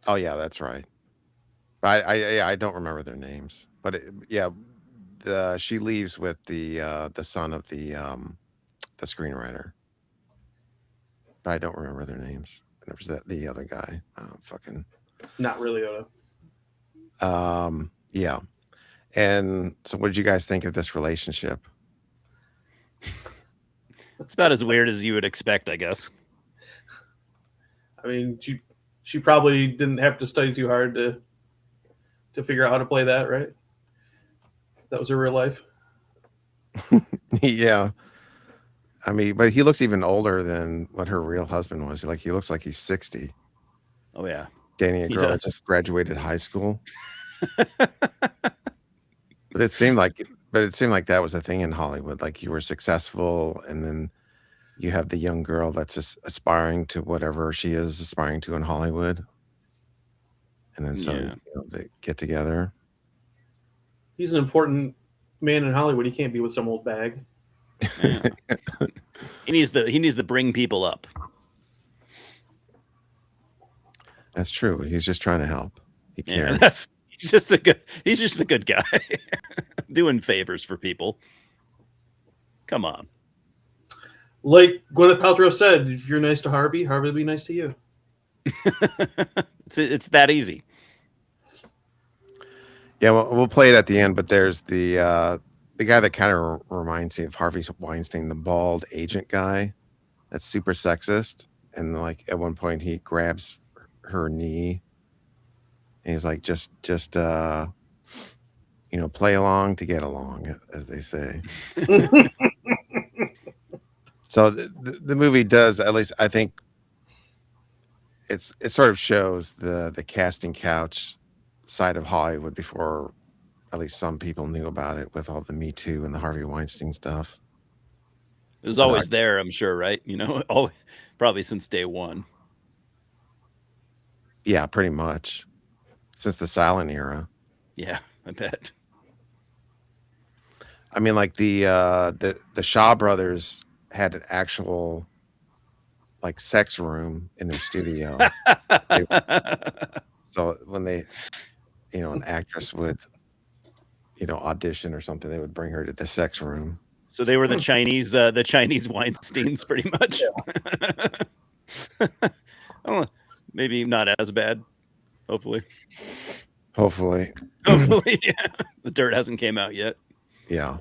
Oh, yeah, that's right. I don't remember their names. But she leaves with the son of the screenwriter. But I don't remember their names. There was the other guy. Not really, Oda. Yeah. And so what did you guys think of this relationship? It's about as weird as you would expect, I guess. I mean, she probably didn't have to study too hard to figure out how to play that, right? That was her real life. Yeah. I mean, but he looks even older than what her real husband was. Like, he looks like he's 60. Oh yeah. Dating a girl that just graduated high school. But it seemed like that was a thing in Hollywood. Like, you were successful, and then you have the young girl that's just aspiring to whatever she is aspiring to in Hollywood. And then they get together. He's an important man in Hollywood. He can't be with some old bag. Yeah. He needs to bring people up. That's true. He's just trying to help. He cares. He's just a good guy doing favors for people. Come on. Like Gwyneth Paltrow said, if you're nice to Harvey, Harvey will be nice to you. It's that easy. Yeah, we'll play it at the end, but there's the guy that kind of reminds me of Harvey Weinstein, the bald agent guy that's super sexist. And like at one point he grabs her knee and he's like, just play along to get along, as they say. So the movie does, at least I think, it sort of shows the casting couch side of Hollywood before at least some people knew about it, with all the Me Too and the Harvey Weinstein stuff. It was always there, I'm sure, right? Probably since day one. Yeah, pretty much. Since the silent era. Yeah, I bet. I mean, like the Shaw brothers had an actual like sex room in their studio. So when they, an actress would, audition or something, they would bring her to the sex room. So they were the Chinese Weinsteins, pretty much. Yeah. Oh, maybe not as bad. Hopefully. Hopefully, yeah. The dirt hasn't came out yet. Yeah.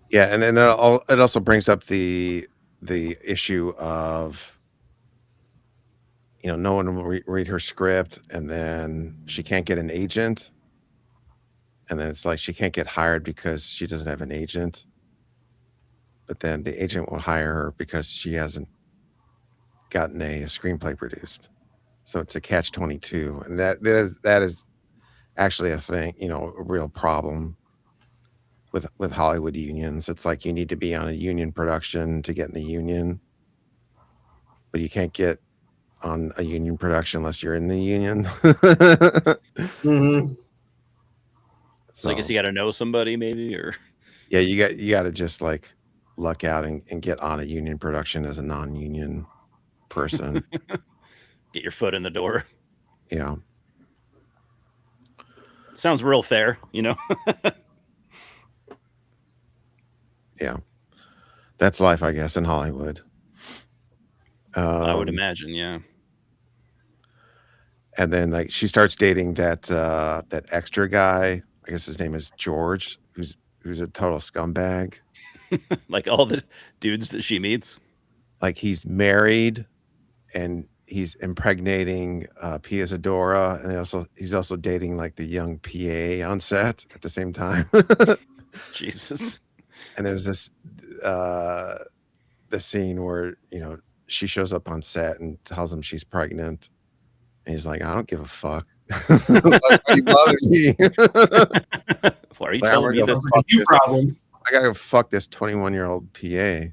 Yeah, and then it also brings up the issue of, no one will read her script, and then she can't get an agent, and then it's like she can't get hired because she doesn't have an agent, but then the agent will hire her because she hasn't gotten a screenplay produced. So it's a catch-22, and that is actually a thing, a real problem with Hollywood unions. It's like you need to be on a union production to get in the union, but you can't get on a union production unless you're in the union. Mm-hmm. So I guess you got to know somebody, maybe, or yeah, you got to just like luck out and get on a union production as a non-union person. Get your foot in the door. Yeah. Sounds real fair, Yeah. That's life, I guess, in Hollywood. I would imagine, yeah. And then like she starts dating that extra guy. I guess his name is George, who's a total scumbag. Like all the dudes that she meets. Like he's married and he's impregnating Pia Zadora, and he's also dating like the young PA on set at the same time. Jesus. And there's this the scene where she shows up on set and tells him she's pregnant, and he's like, I don't give a fuck. Like, why you bother me? Why are you telling me this? Problem. I gotta fuck this 21-year-old PA.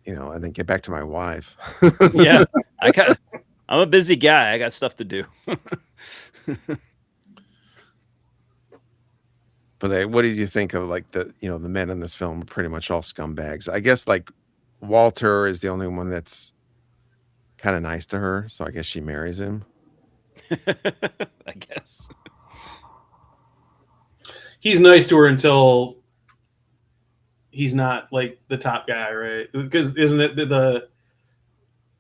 And then get back to my wife. Yeah, I'm a busy guy. I got stuff to do. But what did you think of like the men in this film are pretty much all scumbags? I guess like Walter is the only one that's kind of nice to her, so I guess she marries him. I guess he's nice to her until he's not like the top guy, right? Because isn't it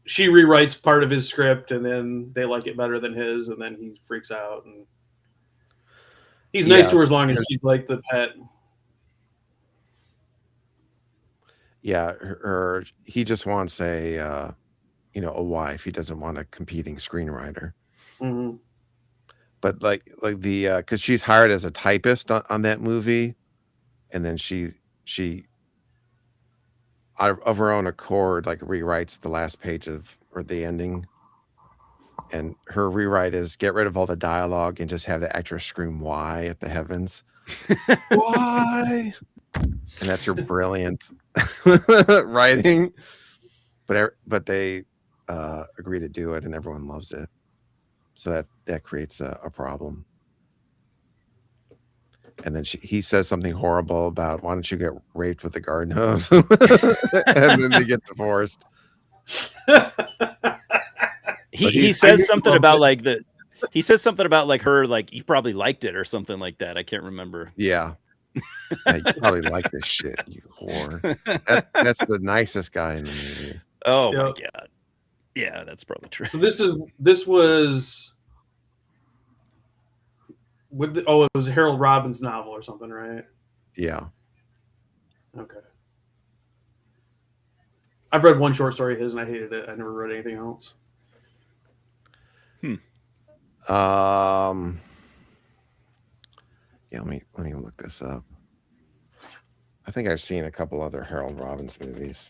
she rewrites part of his script and then they like it better than his, and then he freaks out, and he's nice to her as long as she's like the pet. Yeah, he just wants a wife. He doesn't want a competing screenwriter. Mm-hmm. But like because she's hired as a typist on that movie, and then she out of her own accord like rewrites the last page or the ending, and her rewrite is get rid of all the dialogue and just have the actress scream "Why" at the heavens. Why? And that's her brilliant writing. But they agree to do it, and everyone loves it. So that creates a problem. And then he says something horrible about, why don't you get raped with a garden hose? And then they get divorced. He says something about like the. He says something about like her, like you probably liked it or something like that. I can't remember. Yeah. Yeah, you probably like this shit, you whore. That's the nicest guy in the movie. Oh my god. Yeah, that's probably true. So this was with it was a Harold Robbins novel or something, right? Yeah. Okay. I've read one short story of his and I hated it. I never read anything else. Yeah, let me look this up. I think I've seen a couple other Harold Robbins movies.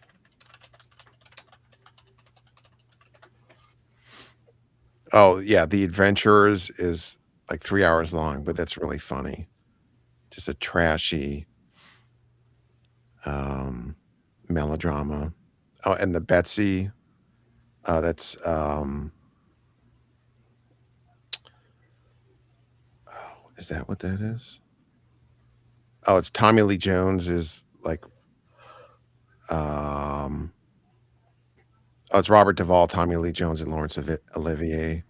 Oh yeah, The Adventurers is like 3 hours long, but that's really funny. Just a trashy melodrama. Oh, and the Betsy. That's is that what that is? Oh, it's Tommy Lee Jones is like oh, it's Robert Duvall, Tommy Lee Jones, and Laurence Olivier.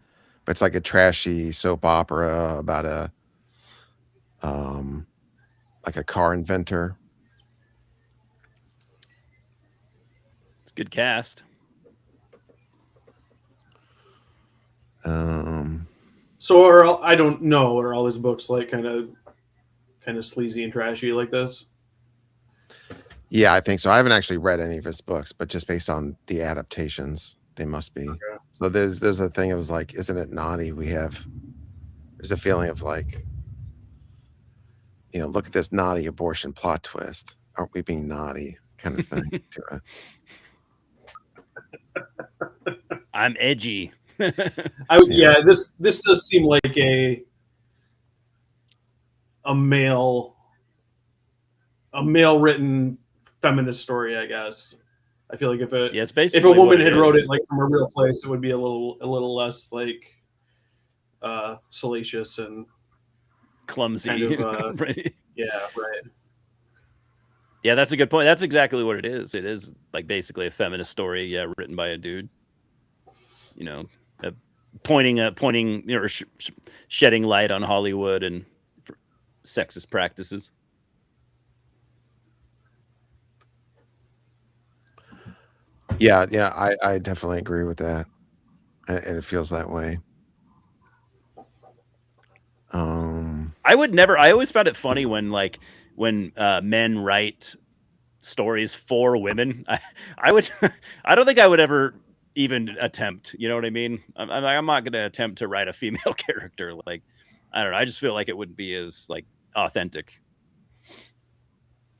But it's like a trashy soap opera about a like a car inventor. It's a good cast. So I don't know, are all his books like kind of sleazy and trashy like this? Yeah, I think so. I haven't actually read any of his books, but just based on the adaptations, they must be. Okay. So there's a thing. It was like, isn't it naughty? There's a feeling of like, look at this naughty abortion plot twist. Aren't we being naughty? Kind of thing to it. I'm edgy. Yeah, this does seem like a male written feminist story, I guess. I feel like if a woman had wrote it like from a real place, it would be a little less like salacious and clumsy. Kind of, right. Yeah, right. Yeah, that's a good point. That's exactly what it is. It is like basically a feminist story, yeah, written by a dude. Pointing, shedding light on Hollywood and sexist practices. Yeah, I definitely agree with that, and it feels that way. I always found it funny when men write stories for women. I don't think I would ever even attempt. You know what I mean? I'm not going to attempt to write a female character. Like, I don't know. I just feel like it wouldn't be as like authentic.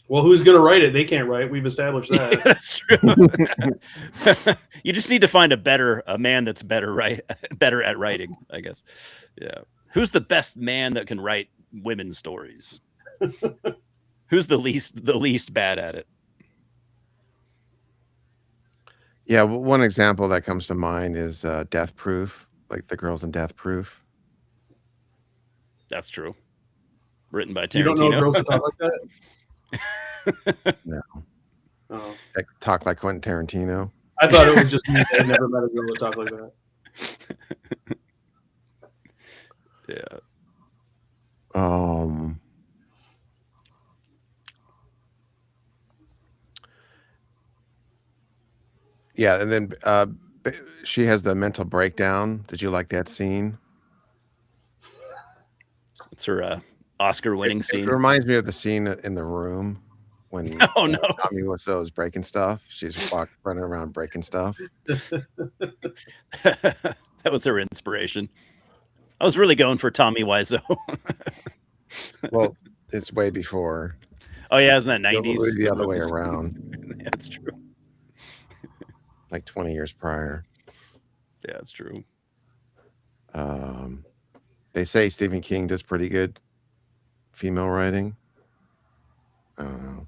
Well, who's going to write it? They can't write. We've established that. Yeah, that's true. You just need to find a man that's better at writing, I guess. Yeah. Who's the best man that can write women's stories? Who's the least bad at it? Yeah, one example that comes to mind is Death Proof, like the girls in Death Proof. That's true. Written by Tarantino. You don't know girls that talk like that? No. Oh. That talk like Quentin Tarantino. I thought it was just me. I never met a girl that talked like that. Yeah. Yeah, and then she has the mental breakdown. Did you like that scene? It's her Oscar-winning scene. It reminds me of the scene in The Room when Tommy Wiseau is breaking stuff. She's running around breaking stuff. That was her inspiration. I was really going for Tommy Wiseau. Well, it's way before. Oh yeah, isn't that 90s? The other way around. Yeah, that's true. Like 20 years prior. Yeah, that's true. They say Stephen King does pretty good female writing. I don't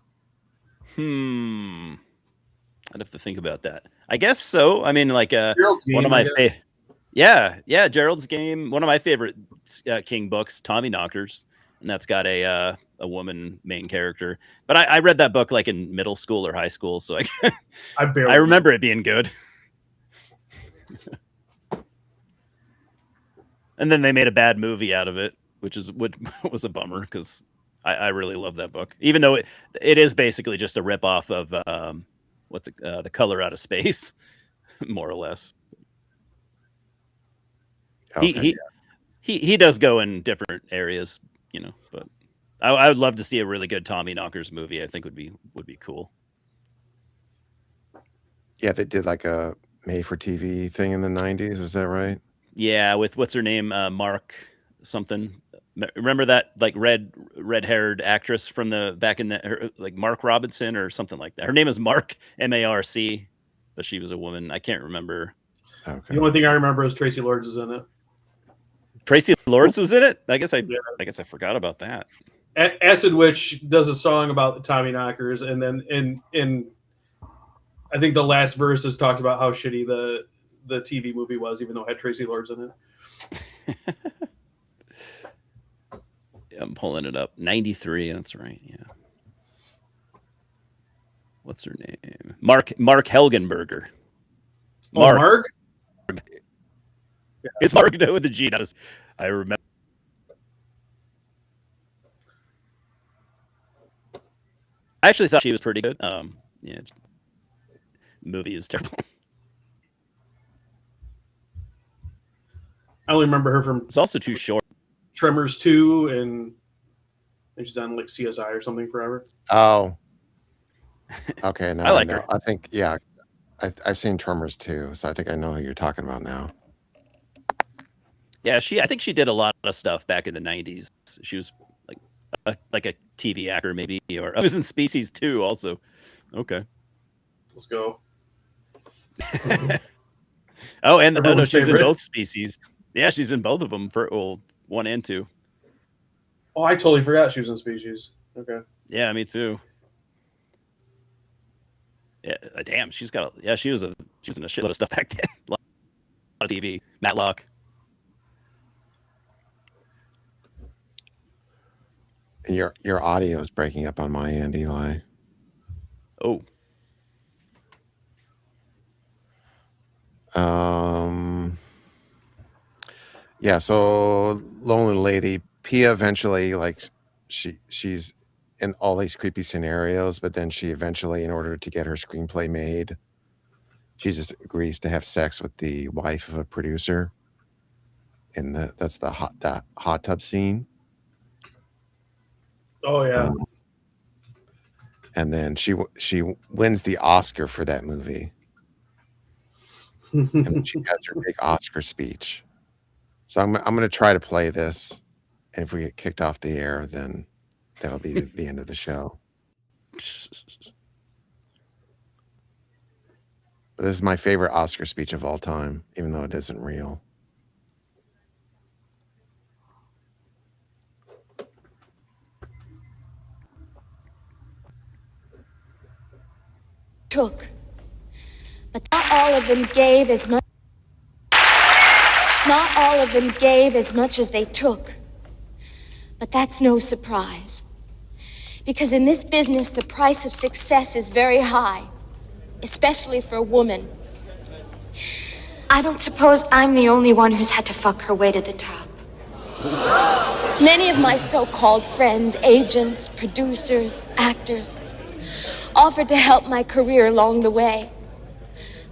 know. I'd have to think about that. I guess so. I mean, like one of my favorite. Yeah, Gerald's Game. One of my favorite King books, Tommy Knockers, and that's got a woman main character. But I read that book like in middle school or high school, so I remember it being good. And then they made a bad movie out of it, which was a bummer because I really love that book, even though it is basically just a ripoff of The Color Out of Space, more or less. Okay, He does go in different areas, but I would love to see a really good Tommy Knockers movie. I think would be cool. yeah, they did like a made-for-TV thing in the 90s. Is that right? Yeah, with what's her name, Mark something. Remember that like red-haired actress from the back in the like Mark Robinson or something like that. Her name is Mark Marc, but she was a woman. I can't remember. Okay. The only thing I remember is Tracy Lords is in it. Tracy Lords was in it. I guess I forgot about that. Acid Witch does a song about the Tommy Knockers, and then in I think the last verses talks about how shitty the TV movie was, even though it had Tracy Lords in it. I'm pulling it up. 93. That's right. Yeah. What's her name? Mark Helgenberger. Mark. It's Mark with the G. I remember. I actually thought she was pretty good. Yeah. The movie is terrible. I only remember her from It's also too short. Tremors 2, and she's done like CSI or something forever. Oh. Okay, now I like know. her. I think, yeah, I've seen Tremors too, so I think I know who you're talking about now. Yeah, I think she did a lot of stuff back in the 90s. She was like a TV actor maybe, or I was in Species 2 also. Okay. Let's go. Oh, and Everyone's she's favorite. in both Species. Yeah, she's in both of them for 1 and 2. Oh, I totally forgot she was in Species. Okay. Yeah, me too. Yeah, damn, she was in a shitload of stuff back then. A lot of TV. Matlock. Your audio is breaking up on my end, Eli. Oh, Yeah, so Lonely Lady, Pia eventually, like, she's in all these creepy scenarios, but then she eventually, in order to get her screenplay made, she just agrees to have sex with the wife of a producer. And that's the hot tub scene. Oh yeah. And then she wins the Oscar for that movie. And then she has her big Oscar speech. So I'm going to try to play this, and if we get kicked off the air, then that'll be the end of the show. But this is my favorite Oscar speech of all time, even though it isn't real. Took. But not all of them gave as much. Not all of them gave as much as they took. But that's no surprise. Because in this business, the price of success is very high, especially for a woman. I don't suppose I'm the only one who's had to fuck her way to the top. Many of my so-called friends, agents, producers, actors, offered to help my career along the way,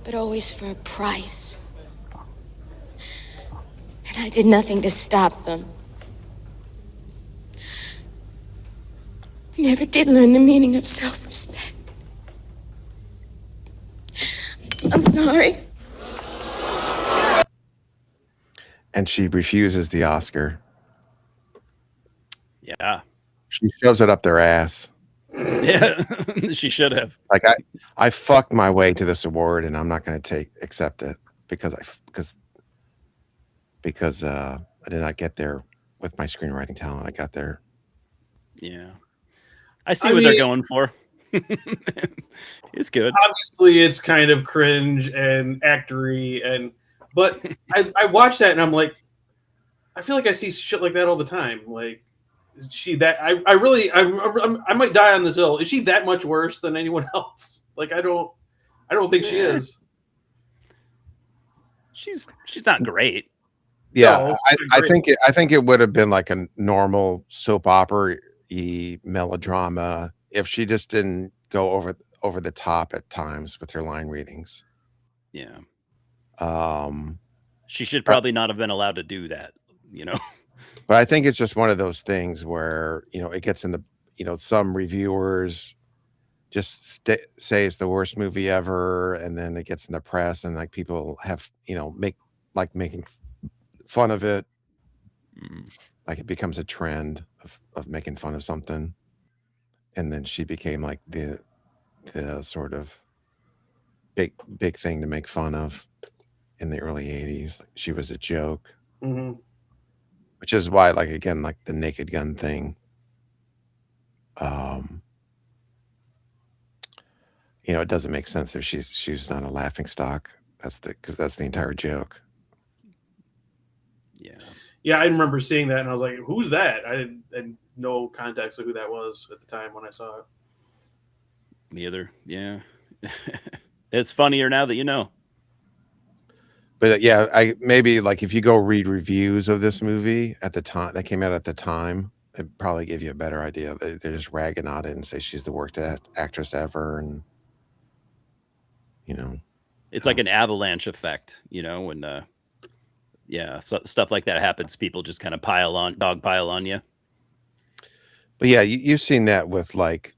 but always for a price. And I did nothing to stop them. I never did learn the meaning of self-respect. I'm sorry. And she refuses the Oscar. yeah. She shoves it up their ass. Yeah, she should have. Like, I fucked my way to this award, and I'm not going to accept it because I did not get there with my screenwriting talent. I got there. Yeah. I see what they're going for. It's good. Obviously, it's kind of cringe and actory, but I watch that and I'm like, I feel like I see shit like that all the time. Like, is she that? I might die on this hill. Is she that much worse than anyone else? Like, I don't think she is. She's not great. Yeah, No, I think it would have been like a normal soap opera-y melodrama if she just didn't go over the top at times with her line readings. Yeah. She should probably not have been allowed to do that, you know. But I think it's just one of those things where, it gets in the, some reviewers just say it's the worst movie ever, and then it gets in the press, and like people have, making fun of it. Like it becomes a trend of making fun of something, and then she became like the sort of big thing to make fun of in the early 80s. Like she was a joke. Mm-hmm. Which is why, like, again, like the Naked Gun thing, it doesn't make sense if she's not a laughing stock. Because that's the entire joke. Yeah, I remember seeing that, and I was like, "Who's that?" I had no context of who that was at the time when I saw it. Me either. Yeah, it's funnier now that you know. But yeah, I maybe like if you go read reviews of this movie at the time that came out at the time, it probably give you a better idea. They're just ragging on it and say she's the worst actress ever, and it's like an avalanche effect. When stuff like that happens, people just kind of dogpile on you. But yeah, you've seen that with like,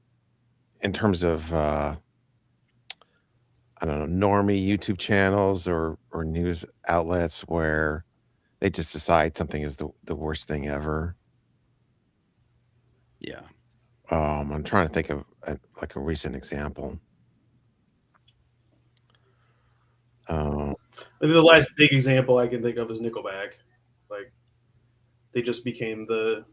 in terms of I don't know, normie YouTube channels or news outlets where they just decide something is the worst thing ever. Yeah. I'm trying to think of like a recent example. The last big example I can think of is Nickelback. Like, they just became the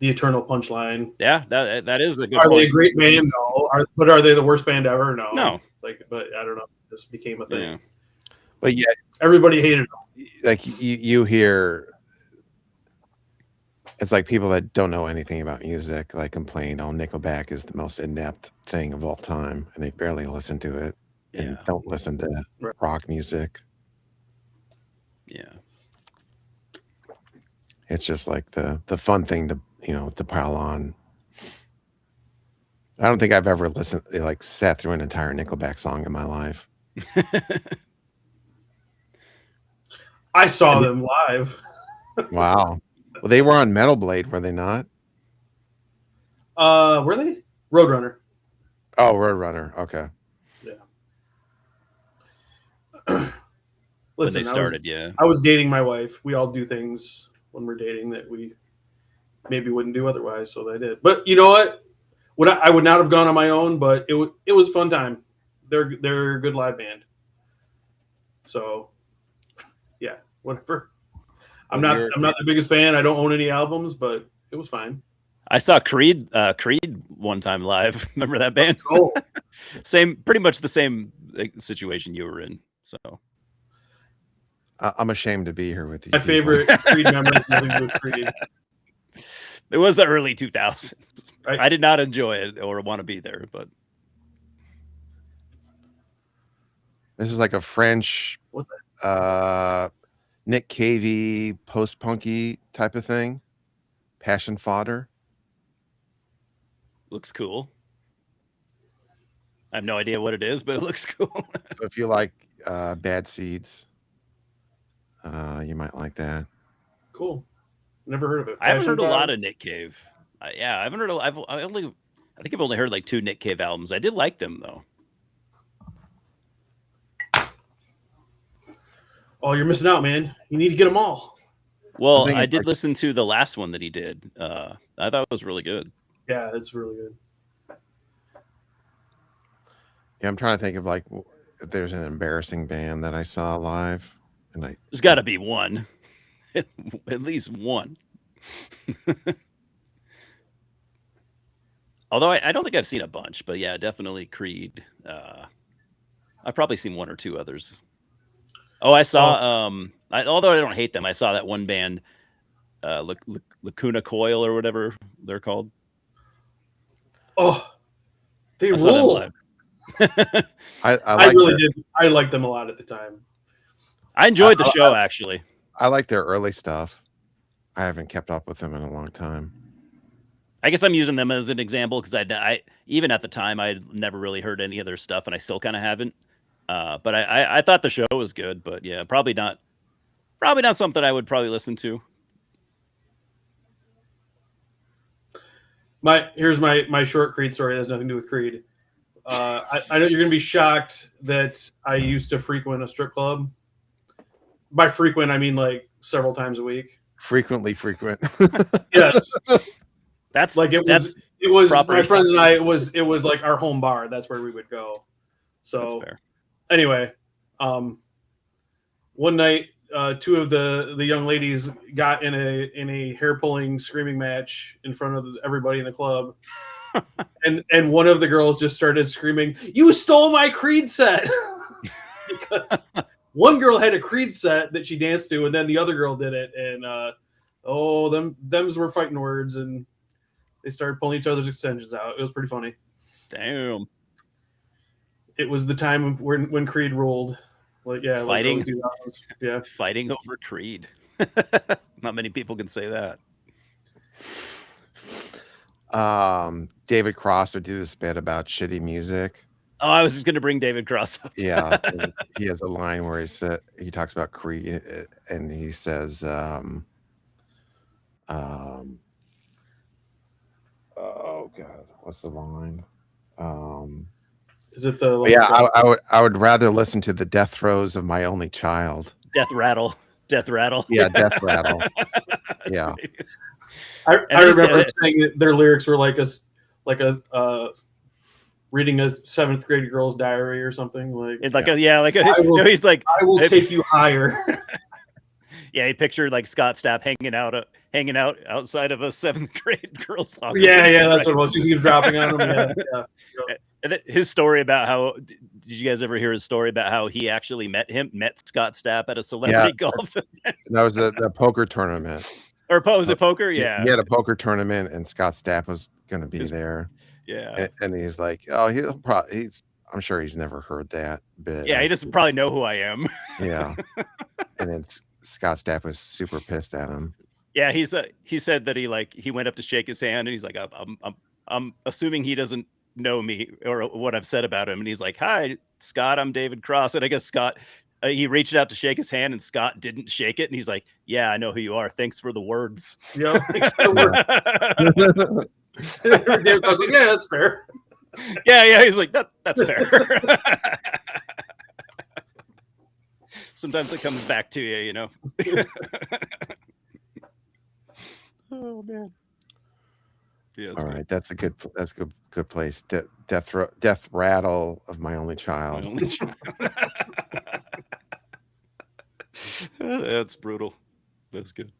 eternal punchline. Yeah, that is a good point. Are they a point. great band? No. But are they the worst band ever? No. No. But I don't know. It just became a thing. Yeah. But yeah, everybody hated them. Like you hear, it's like people that don't know anything about music like complain, "Oh, Nickelback is the most inept thing of all time," and they barely listen to it and don't listen to rock music. Yeah. It's just like the fun thing to pile on. I don't think I've ever sat through an entire Nickelback song in my life. I saw them live. Wow. Well, they were on Metal Blade, were they not? Were they? Roadrunner. Oh, Roadrunner. Okay. Yeah. Listen, when they started, I was dating my wife. We all do things when we're dating that we maybe wouldn't do otherwise, so I did. But you know what? I would not have gone on my own, but it was a fun time. They're a good live band. So, yeah, whatever. I'm not the biggest fan. I don't own any albums, but it was fine. I saw Creed one time live. Remember that band? Pretty much the same situation you were in. So I'm ashamed to be here with you. My favorite Creed memory is nothing but Creed. It was the early 2000s. Right? I did not enjoy it or want to be there, but this is like a French Nick Cavey post-punky type of thing. Passion fodder. Looks cool. I have no idea what it is, but it looks cool. So if you like Bad Seeds, you might like that. Cool. Never heard of it. I haven't heard a lot of Nick Cave. I haven't heard. I think I've only heard like 2 Nick Cave albums. I did like them though. Oh, you're missing out, man. You need to get them all. Well, I did listen to the last one that he did. I thought it was really good. Yeah, it's really good. Yeah, I'm trying to think of like if there's an embarrassing band that I saw live, and there's got to be one, at least one. Although I don't think I've seen a bunch, but yeah, definitely Creed. I've probably seen 1 or 2 others. Oh, I saw. Although I don't hate them, I saw that one band, Lacuna Coil or whatever they're called. Oh, they rule. I really did. I liked them a lot at the time. I enjoyed the show actually. I like their early stuff. I haven't kept up with them in a long time. I guess I'm using them as an example because I even at the time I'd never really heard any of their stuff, and I still kind of haven't. But I thought the show was good, but yeah, probably not something I would probably listen to. Here's my short Creed story. That has nothing to do with Creed. I know you're gonna be shocked that I used to frequent a strip club. By frequent, I mean like several times a week. Frequently frequent. Yes. That's like it was my friends and I. It was like our home bar. That's where we would go. So anyway, one night, two of the young ladies got in a hair pulling screaming match in front of everybody in the club, and one of the girls just started screaming, "You stole my Creed set!" Because one girl had a Creed set that she danced to, and then the other girl did it, and them's were fighting words, and they started pulling each other's extensions out. It was pretty funny. Damn. It was the time when Creed ruled. Like fighting. Like yeah, fighting over Creed. Not many people can say that. David Cross would do this bit about shitty music. Oh, I was just going to bring David Cross up. Yeah, he has a line where he talks about Creed, and he says, "Oh God, what's the line?" Is it the? Yeah, I would rather listen to the death throes of my only child. Death rattle. Yeah, death rattle. Yeah. I remember saying that their lyrics were like a reading a 7th grade girl's diary or something like. It's like he's like, I will take you higher. Yeah, he pictured like Scott Stapp hanging out outside of a 7th grade girl's locker. Yeah, that's what it was. He was dropping on him. Yeah. And then his story about how did you guys ever hear his story about how he actually met Scott Stapp at a celebrity golf event? That was the poker tournament. Or was it poker? Yeah. He had a poker tournament, and Scott Stapp was going to be there. Yeah. And he's like, oh, I'm sure he's never heard that bit. Yeah, he doesn't probably know who I am. Yeah. And then Scott Stapp was super pissed at him. Yeah, he said that he went up to shake his hand, and he's like, I'm assuming he doesn't know me or what I've said about him, and he's like, "Hi, Scott, I'm David Cross." And I guess Scott he reached out to shake his hand, and Scott didn't shake it, and he's like, "Yeah, I know who you are. Thanks for the words." Yeah, thanks for the words. David Cross like, yeah, that's fair. Yeah, he's like, that's fair. Sometimes it comes back to you, you know. Oh man. Yeah. All right, that's a good place. Death rattle of my only child. That's brutal. That's good.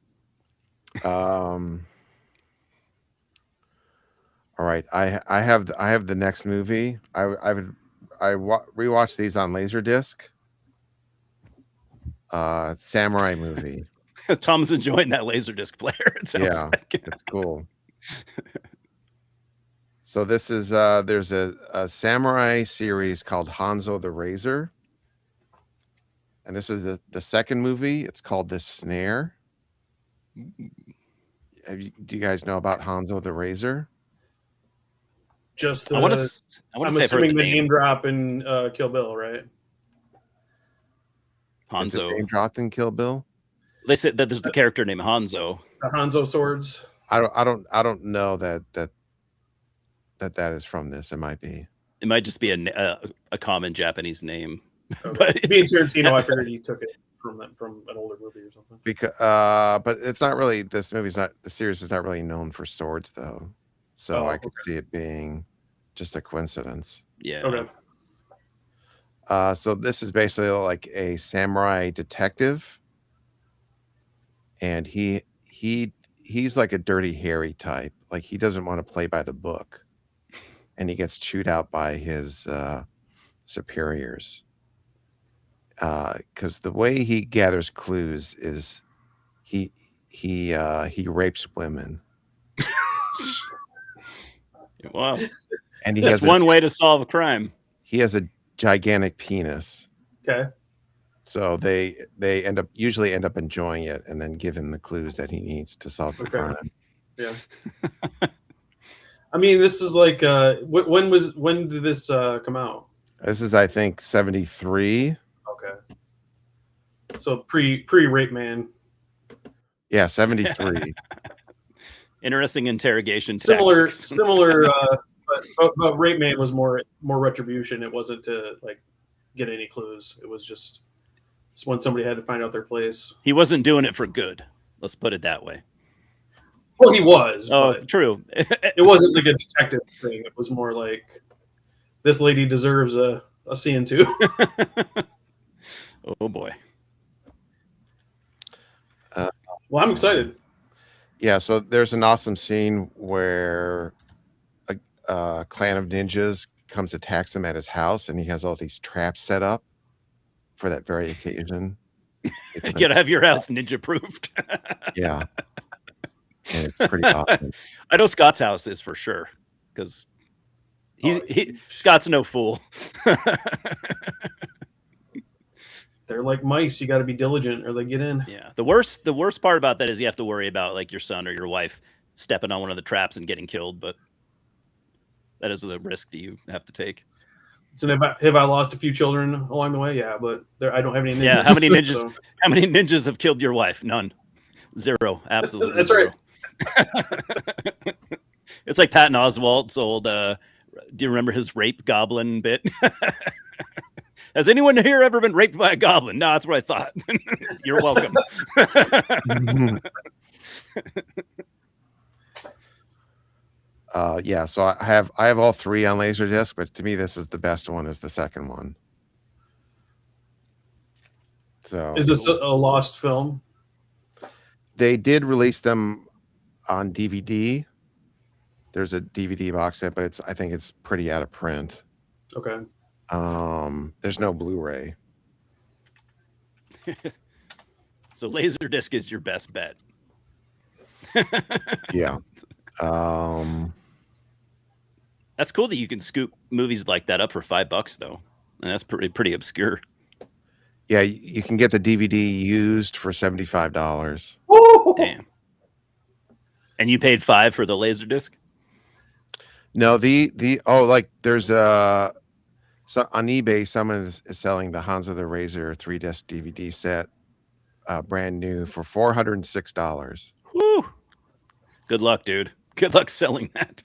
All right, I have the next movie. I rewatched these on Laserdisc. Samurai movie. Tom's enjoying that Laserdisc player. It sounds like. It's cool. So this is there's a samurai series called Hanzo the Razor, and this is the second movie. It's called The Snare. Do you guys know about Hanzo the Razor? Just I'm assuming the name drop in Kill Bill, right? Hanzo name dropped in Kill Bill. They said that there's the character named Hanzo. The Hanzo swords. I don't know that is from this. It might be. It might just be a common Japanese name. Okay. But being Tarantino, I figured he took it from an older movie or something. Because but it's not really. The series is not really known for swords though, so I could see it being just a coincidence. Yeah. Okay. So this is basically like a samurai detective, and he's like a dirty Harry type. Like he doesn't want to play by the book, and he gets chewed out by his superiors. Because the way he gathers clues is he rapes women. Wow. And that's one way to solve a crime. He has a gigantic penis. Okay. So they usually end up enjoying it and then give him the clues that he needs to solve the crime. Yeah. I mean, this is like when did this come out? This is, I think, 73. Okay. So pre Rape Man. Yeah, 73. Interesting interrogation Similar, tactics. but Rape Man was more retribution. It wasn't to like get any clues. It was just when somebody had to find out their place. He wasn't doing it for good. Let's put it that way. Well, he was. Oh, but true. it wasn't like a detective thing. It was more like this lady deserves a scene too. Oh boy. Well, I'm excited. Yeah, so there's an awesome scene where a clan of ninjas comes attacks him at his house, and he has all these traps set up for that very occasion. You gotta have your house ninja proofed. Yeah. And it's pretty awesome. I know Scott's house is for sure, because Scott's no fool. They're like mice. You got to be diligent, or they get in. Yeah. The worst part about that is you have to worry about like your son or your wife stepping on one of the traps and getting killed. But that is the risk that you have to take. So have I lost a few children along the way? Yeah, but I don't have any ninjas. Yeah. How many ninjas? So. How many ninjas have killed your wife? None. Zero. Absolutely. That's zero. right. It's like Patton Oswalt's old. Do you remember his rape goblin bit? Has anyone here ever been raped by a goblin? No, that's what I thought. You're welcome. Yeah, so I have all three on Laserdisc, but to me, this is the best one. Is the second one. So is this a lost film? They did release them on DVD. There's a DVD box set, but I think it's pretty out of print. Okay. There's no Blu-ray. So Laserdisc is your best bet. Yeah. That's cool that you can scoop movies like that up for $5 though. And that's pretty obscure. Yeah, you can get the DVD used for $75. Damn. And you paid $5 for the Laserdisc? No, there's so on eBay, someone is selling the Hanzo the Razor 3-disc DVD set, brand new for $406. Woo! Good luck, dude. Good luck selling that.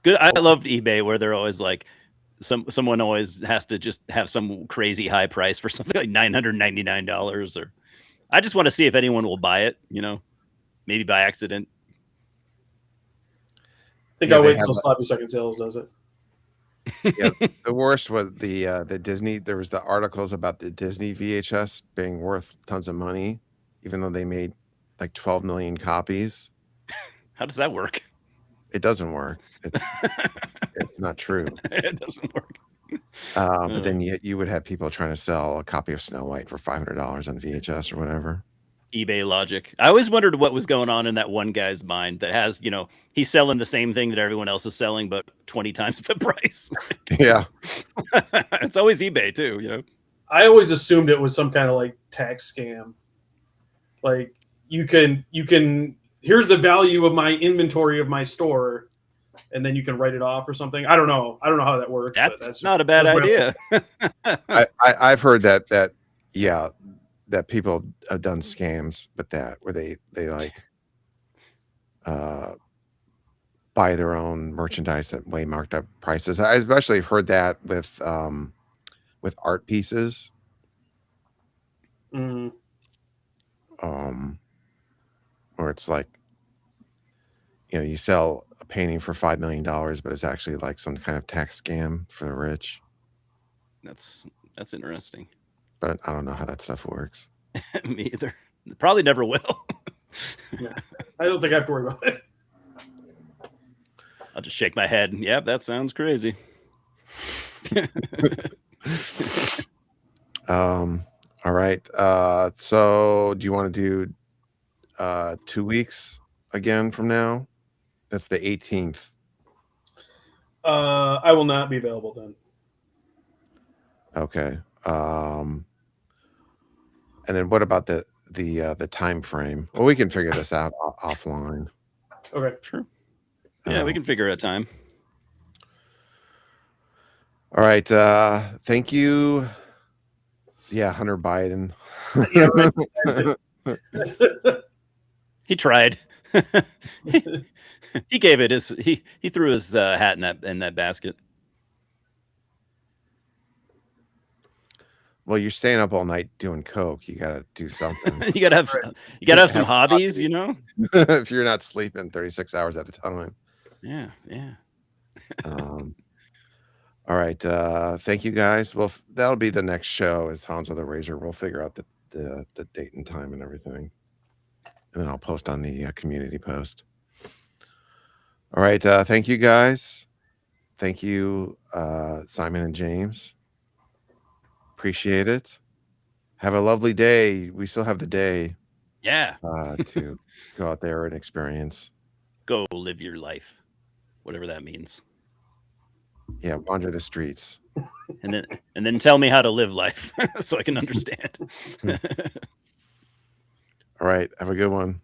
Good. I loved eBay where they're always like, someone always has to just have some crazy high price for something like $999, or I just want to see if anyone will buy it. Maybe by accident. I think I'll wait until Sloppy Second Sales does it. Yeah, the worst was the Disney. There was the articles about the Disney VHS being worth tons of money, even though they made like 12 million copies. How does that work? It doesn't work. It's not true. It doesn't work. But then you would have people trying to sell a copy of Snow White for $500 on VHS or whatever. eBay logic. I always wondered what was going on in that one guy's mind that has, he's selling the same thing that everyone else is selling, but 20 times the price. Yeah. It's always eBay too, I always assumed it was some kind of like tax scam. Like you can here's the value of my inventory of my store, and then you can write it off or something. I don't know how that works. That's not a bad idea. I've heard that people have done scams with that, where they like buy their own merchandise at way marked up prices. I especially have heard that with art pieces. Mm. Where it's like, you sell a painting for $5 million, but it's actually like some kind of tax scam for the rich. That's interesting. But I don't know how that stuff works. Me either. Probably never will. Yeah. I don't think I have to worry about it. I'll just shake my head. Yep, that sounds crazy. All right. So do you want to do 2 weeks again from now? That's the 18th. I will not be available then. Okay. And then what about the time frame? Well, we can figure this out offline. Okay. Sure. Yeah, we can figure out time. All right. Thank you. Yeah, Hunter Biden. Yeah, right. He tried. He gave it his. He threw his hat in that basket. Well, you're staying up all night doing coke. You got to do something. You gotta have some hobbies, you know. If you're not sleeping 36 hours at a time. Yeah, yeah. All right. Thank you guys. Well, that'll be the next show is Hans with a Razor. We'll figure out the date and time and everything. And then I'll post on the community post. All right. Thank you guys. Thank you, Simon and James. Appreciate it. Have a lovely day. We still have the day. Yeah. To go out there and experience. Go live your life, whatever that means. Yeah, wander the streets. And then tell me how to live life so I can understand. All right. Have a good one.